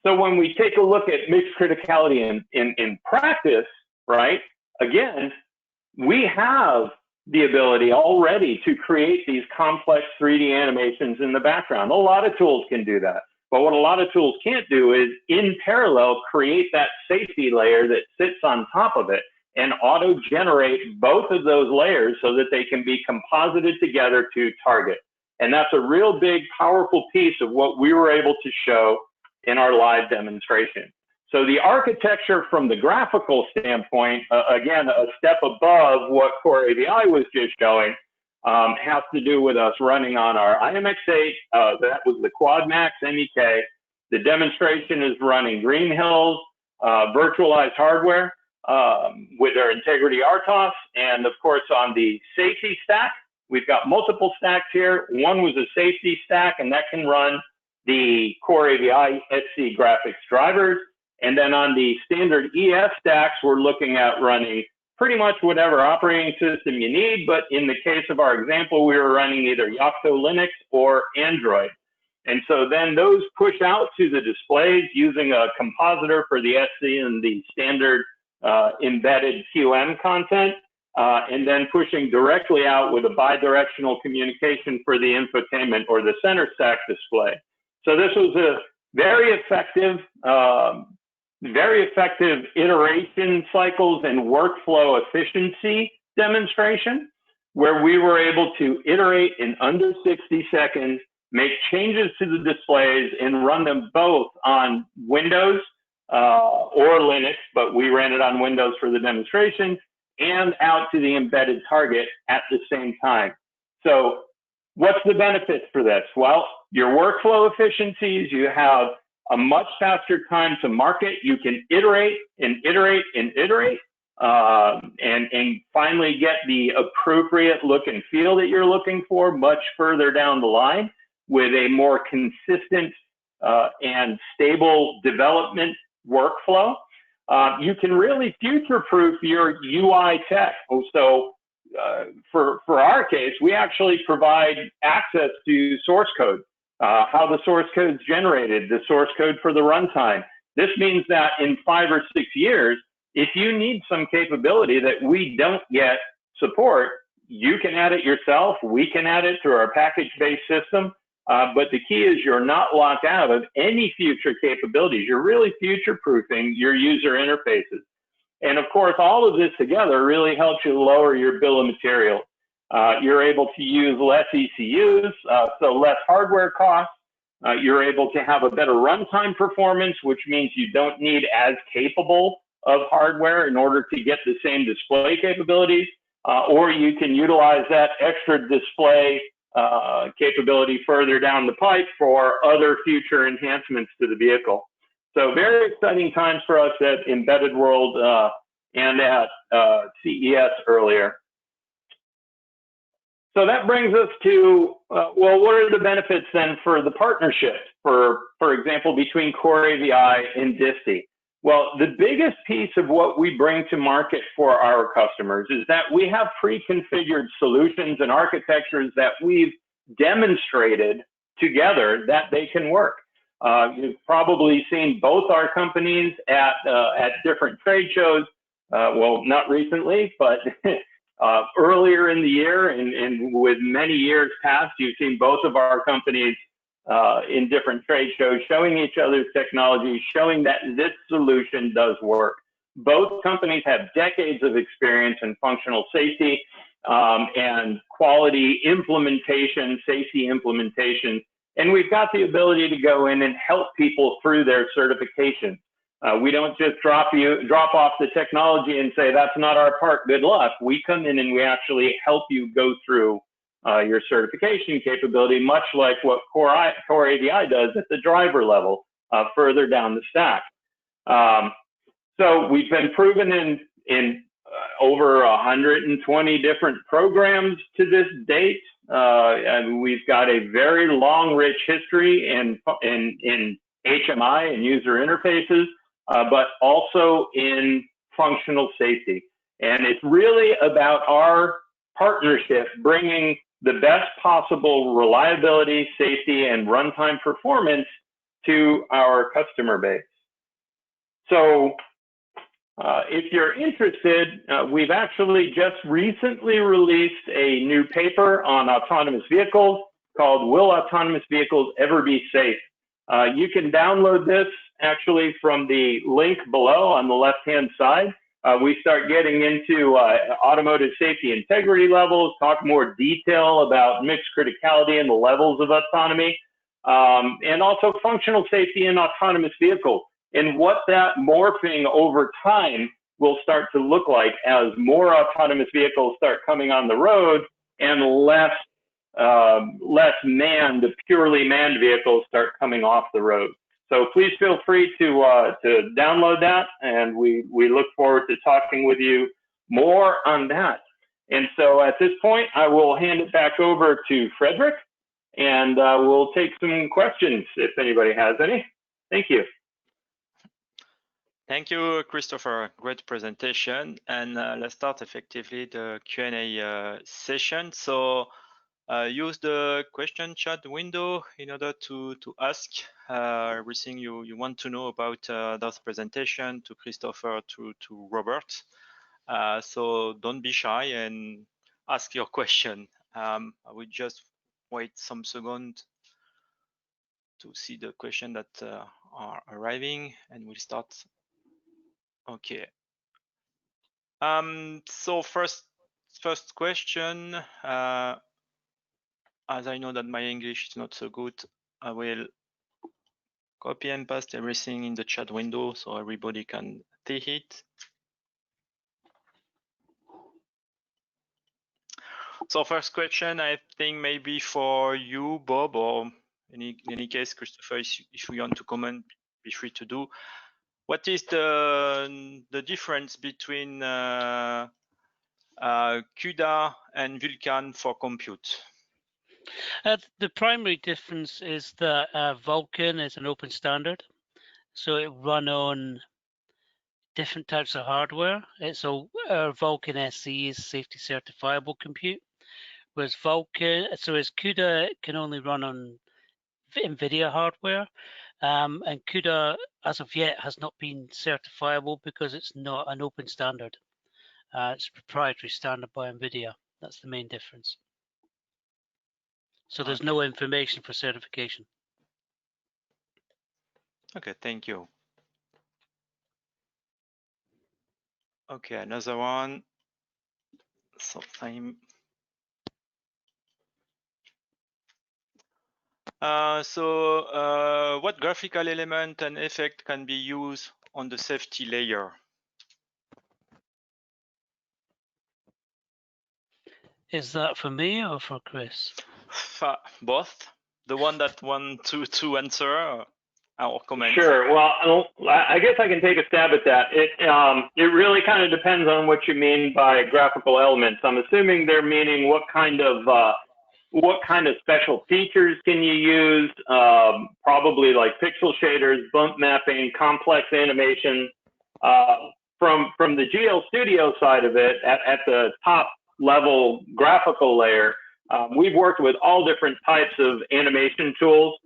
So when we take a look at mixed criticality in practice, right, again, we have the ability already to create these complex 3D animations in the background. A lot of tools can do that. But what a lot of tools can't do is, in parallel, create that safety layer that sits on top of it and auto-generate both of those layers so that they can be composited together to target. And that's a real big, powerful piece of what we were able to show in our live demonstration. So the architecture from the graphical standpoint, again, a step above what CoreAVI was just showing, has to do with us running on our IMX8, that was the QuadMax MEK. The demonstration is running Green Hills virtualized hardware with our Integrity RTOS, and of course on the safety stack, we've got multiple stacks here. One was a safety stack, and that can run the CoreAVI SC graphics drivers. And then on the standard ES stacks, we're looking at running pretty much whatever operating system you need. But in the case of our example, we were running either Yocto Linux or Android. And so then those push out to the displays using a compositor for the SC and the standard embedded QM content, and then pushing directly out with a bidirectional communication for the infotainment or the center stack display. So this was a very effective iteration cycles and workflow efficiency demonstration, where we were able to iterate in under 60 seconds, make changes to the displays, and run them both on Windows or Linux, but we ran it on Windows for the demonstration, and out to the embedded target at the same time. So what's the benefits for this? Well, your workflow efficiencies, you have a much faster time to market. You can iterate and iterate and iterate, and finally get the appropriate look and feel that you're looking for much further down the line with a more consistent and stable development workflow, you can really future-proof your UI tech. So for our case, we actually provide access to source code, how the source code is generated, the source code for the runtime. This means that in 5 or 6 years, if you need some capability that we don't yet support, you can add it yourself. We can add it through our package-based system. But the key is you're not locked out of any future capabilities. You're really future-proofing your user interfaces. And of course, all of this together really helps you lower your bill of materials. You're able to use less ECUs, so less hardware costs. You're able to have a better runtime performance, which means you don't need as capable of hardware in order to get the same display capabilities, or you can utilize that extra display capability further down the pipe for other future enhancements to the vehicle. So very exciting times for us at Embedded World and at CES earlier. So that brings us to, well, what are the benefits then for the partnership, for example, between CoreAVI and DiSTI? Well, the biggest piece of what we bring to market for our customers is that we have pre-configured solutions and architectures that we've demonstrated together that they can work. You've probably seen both our companies at different trade shows. Well, not recently, but earlier in the year and with many years past, you've seen both of our companies in different trade shows showing each other's technology, showing that this solution does work. Both companies have decades of experience in functional safety and quality implementation, safety implementation. And we've got the ability to go in and help people through their certification. We don't just drop off the technology and say, that's not our part, good luck. We come in and we actually help you go through your certification capability, much like what CoreAVI does at the driver level, further down the stack. So we've been proven in over 120 different programs to this date. And we've got a very long, rich history in HMI and user interfaces, but also in functional safety. And it's really about our partnership bringing the best possible reliability, safety, and runtime performance to our customer base. So if you're interested, we've actually just recently released a new paper on autonomous vehicles called Will Autonomous Vehicles Ever Be Safe? You can download this actually from the link below on the left-hand side. We start getting into automotive safety integrity levels, talk more detail about mixed criticality and the levels of autonomy, and also functional safety in autonomous vehicles, and what that morphing over time will start to look like as more autonomous vehicles start coming on the road and less manned, purely manned vehicles start coming off the road. So please feel free to download that, and we look forward to talking with you more on that. And so at this point, I will hand it back over to Frederick, and we'll take some questions if anybody has any. Thank you. Thank you, Christopher. Great presentation. And let's start effectively the Q&A session. So use the question chat window in order to ask everything you want to know about this presentation to Christopher, to Robert. So don't be shy and ask your question. I will just wait some seconds to see the question that are arriving, and we'll start. Okay. So first question. As I know that my English is not so good, I will copy and paste everything in the chat window so everybody can see it. So first question, I think maybe for you, Bob, or in any case, Christopher, if you want to comment, be free to do. What is the difference between CUDA and Vulkan for compute? The primary difference is that Vulkan is an open standard, so it run on different types of hardware. So Vulkan SC is safety certifiable compute, whereas CUDA can only run on NVIDIA hardware, and CUDA, as of yet, has not been certifiable because it's not an open standard. It's a proprietary standard by NVIDIA. That's the main difference. So there's no information for certification. Okay, thank you. Okay, another one. So what graphical element and effect can be used on the safety layer? Is that for me or for Chris? Both. The one that want to answer our comments. Sure. Well, I guess I can take a stab at that. It really kind of depends on what you mean by graphical elements. I'm assuming they're meaning what kind of special features can you use? Probably like pixel shaders, bump mapping, complex animation. From the GL Studio side of it, at the top level graphical layer, we've worked with all different types of animation tools.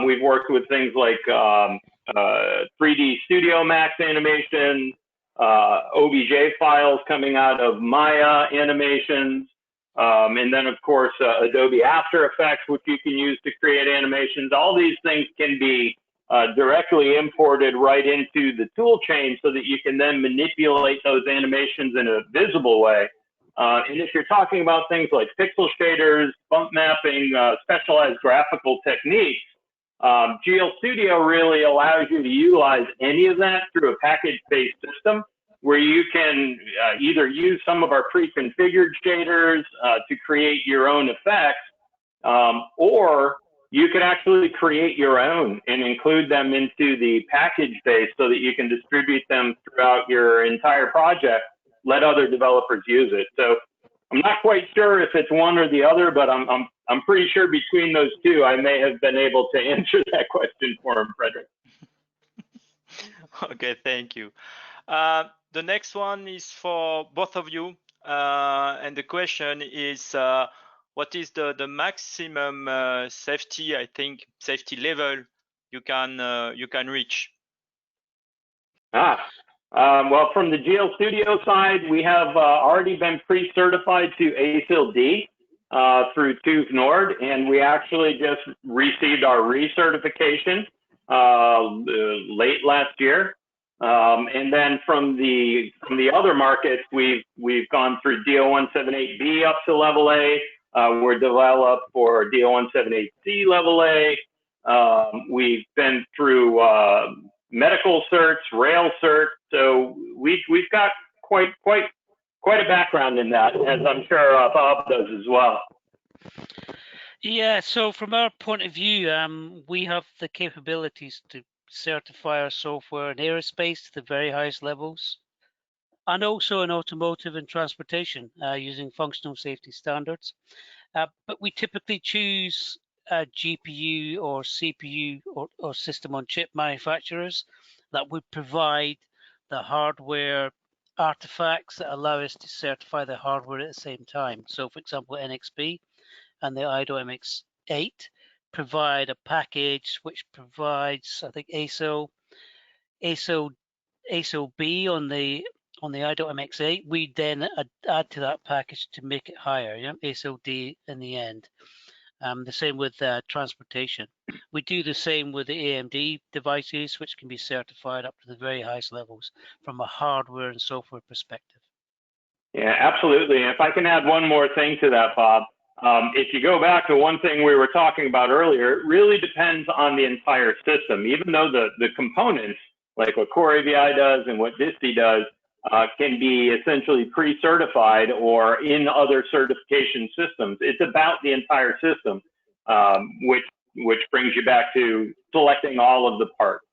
We've worked with things like 3D Studio Max animation, OBJ files coming out of Maya animations, and then of course Adobe After Effects, which you can use to create animations. All these things can be directly imported right into the tool chain so that you can then manipulate those animations in a visible way. And if you're talking about things like pixel shaders, bump mapping, specialized graphical techniques, GL Studio really allows you to utilize any of that through a package-based system where you can either use some of our pre-configured shaders to create your own effects, or you can actually create your own and include them into the package base so that you can distribute them throughout your entire project, let other developers use it. So I'm not quite sure if it's one or the other, but I'm pretty sure between those two, I may have been able to answer that question for him, Frederick. Okay, thank you. The next one is for both of you, and the question is, what is the maximum safety level you can reach? Well, from the GL Studio side, we have already been pre-certified to ASIL D through TÜV Nord, and we actually just received our recertification late last year. And then from the other markets, we've gone through DO178B up to level A. We're developed for DO178C level A. We've been through medical certs, rail cert. So we've got quite a background in that, as I'm sure Bob does as well. Yeah, so from our point of view, we have the capabilities to certify our software in aerospace to the very highest levels, and also in automotive and transportation using functional safety standards. But we typically choose GPU or CPU or system on chip manufacturers that would provide the hardware artifacts that allow us to certify the hardware at the same time. So for example, NXP and the IDO-MX8 provide a package which provides, I think, ASIL B on the IDO-MX8. We then add to that package to make it higher, ASIL D in the end. The same with transportation. We do the same with the AMD devices, which can be certified up to the very highest levels from a hardware and software perspective. Yeah, absolutely. And if I can add one more thing to that, Bob, if you go back to one thing we were talking about earlier, it really depends on the entire system. Even though the components, like what CoreAVI does and what DiSTI does, can be essentially pre-certified or in other certification systems. It's about the entire system, which brings you back to selecting all of the parts.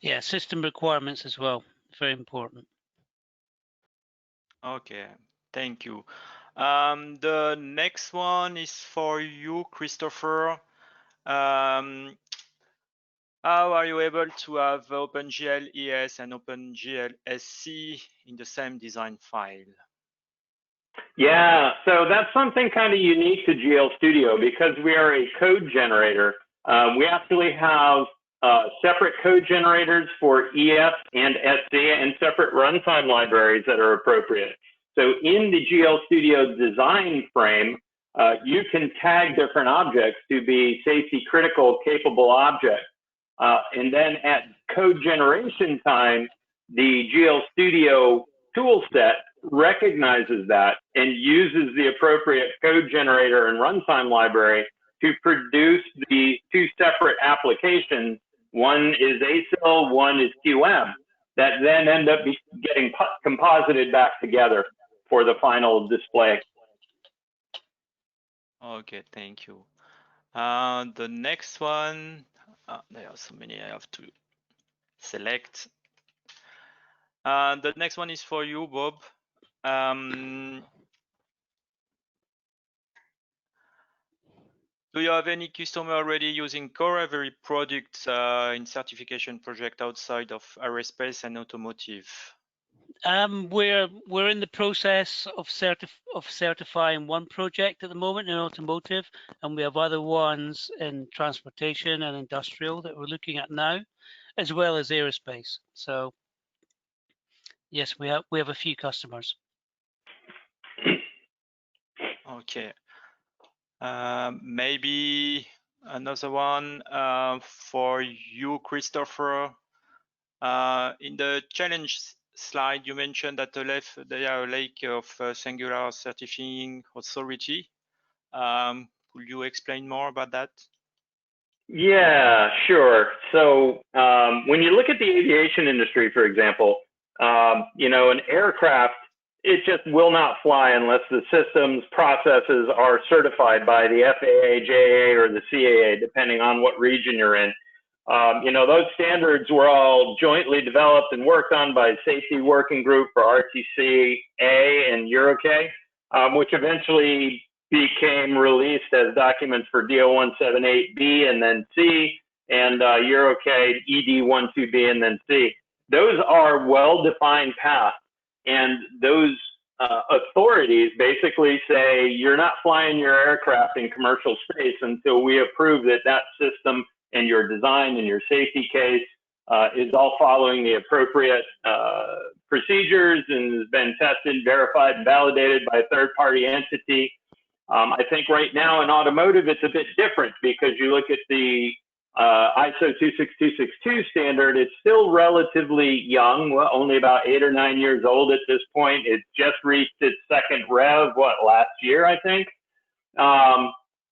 Yeah, system requirements as well, very important. Okay, thank you. The next one is for you, Christopher. How are you able to have OpenGL ES and OpenGL SC in the same design file? Yeah, so that's something kind of unique to GL Studio because we are a code generator. We actually have separate code generators for ES and SC and separate runtime libraries that are appropriate. So in the GL Studio design frame, you can tag different objects to be safety critical capable objects. And then at code generation time, the GL Studio tool set recognizes that and uses the appropriate code generator and runtime library to produce the two separate applications. One is ASIL, one is QM, that then end up getting composited back together for the final display. Okay, thank you. The next one, there are so many I have to select. The next one is for you, Bob. Do you have any customer already using CoreAVI products in certification project outside of aerospace and automotive? We're in the process of certifying one project at the moment in automotive, and we have other ones in transportation and industrial that we're looking at now, as well as aerospace. So yes, we have a few customers. Okay. Maybe another one for you, Christopher. In the challenge slide, you mentioned that there are a lack of singular certifying authority. Could you explain more about that? Yeah, sure. So when you look at the aviation industry, for example, you know, an aircraft, it just will not fly unless the systems processes are certified by the FAA, JAA, or the CAA, depending on what region you're in. You know, those standards were all jointly developed and worked on by Safety Working Group for RTCA and EuroK, which eventually became released as documents for DO178B and then C, and EuroK ED12B and then C. Those are well-defined paths, and those authorities basically say you're not flying your aircraft in commercial space until we approve that that system and your design and your safety case is all following the appropriate procedures and has been tested, verified, and validated by a third-party entity. I think right now in automotive, it's a bit different because you look at the ISO 26262 standard, it's still relatively young, well, only about 8 or 9 years old at this point. It just reached its second rev, last year, I think.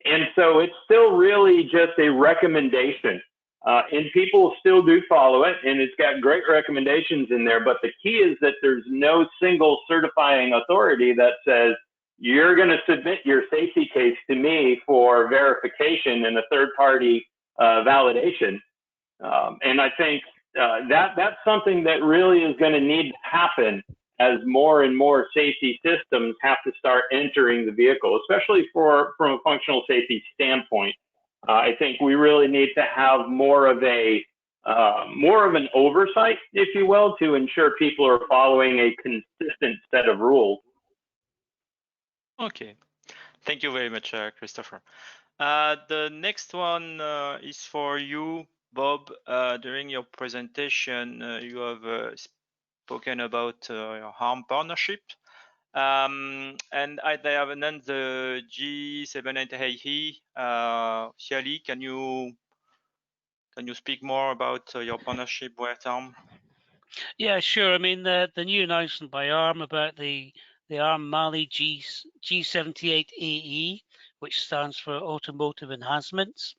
And so it's still really just a recommendation. And people still do follow it, and it's got great recommendations in there. But the key is that there's no single certifying authority that says, you're going to submit your safety case to me for verification and a third-party validation. And I think that's something that really is going to need to happen as more and more safety systems have to start entering the vehicle, especially from a functional safety standpoint. I think we really need to have more of an oversight, if you will, to ensure people are following a consistent set of rules. Okay, thank you very much, Christopher. The next one is for you, Bob. During your presentation, you have spoken about your ARM partnership, and they have announced the G78AE. Xiali, can you speak more about your partnership with ARM? Yeah, sure. I mean, the new announcement by ARM about the ARM Mali G78AE, which stands for Automotive Enhancements,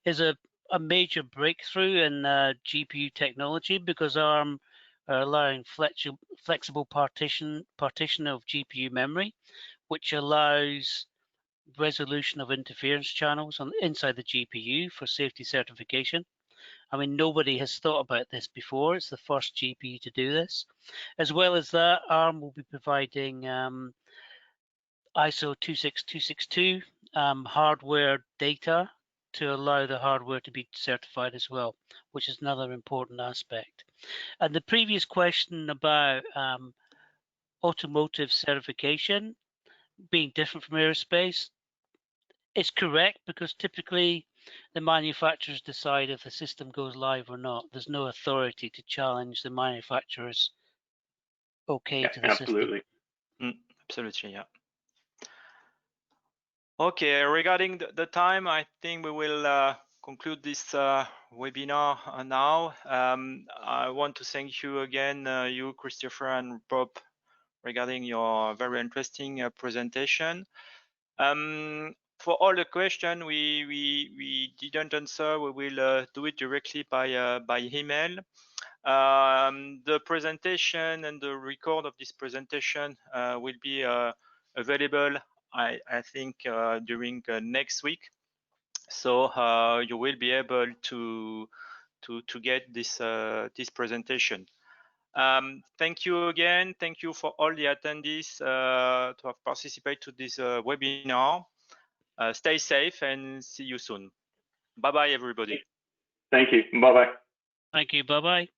is a major breakthrough in GPU technology because ARM are allowing flexible partition of GPU memory, which allows resolution of interference channels inside the GPU for safety certification. I mean, nobody has thought about this before. It's the first GPU to do this. As well as that, ARM will be providing ISO 26262 hardware data to allow the hardware to be certified as well, which is another important aspect. And the previous question about automotive certification being different from aerospace, it's correct, because typically the manufacturers decide if the system goes live or not. There's no authority to challenge the manufacturer's to the absolutely. system. Absolutely, yeah. Okay, regarding the time, I think we will conclude this webinar now. I want to thank you again, you, Christopher and Bob, regarding your very interesting presentation. For all the questions we didn't answer, we will do it directly by email. The presentation and the record of this presentation will be available, I think, during next week. So you will be able to get this this presentation. Thank you again. Thank you for all the attendees to have participated to this webinar. Stay safe and see you soon. Bye-bye, everybody. Thank you. Bye-bye. Thank you. Bye-bye.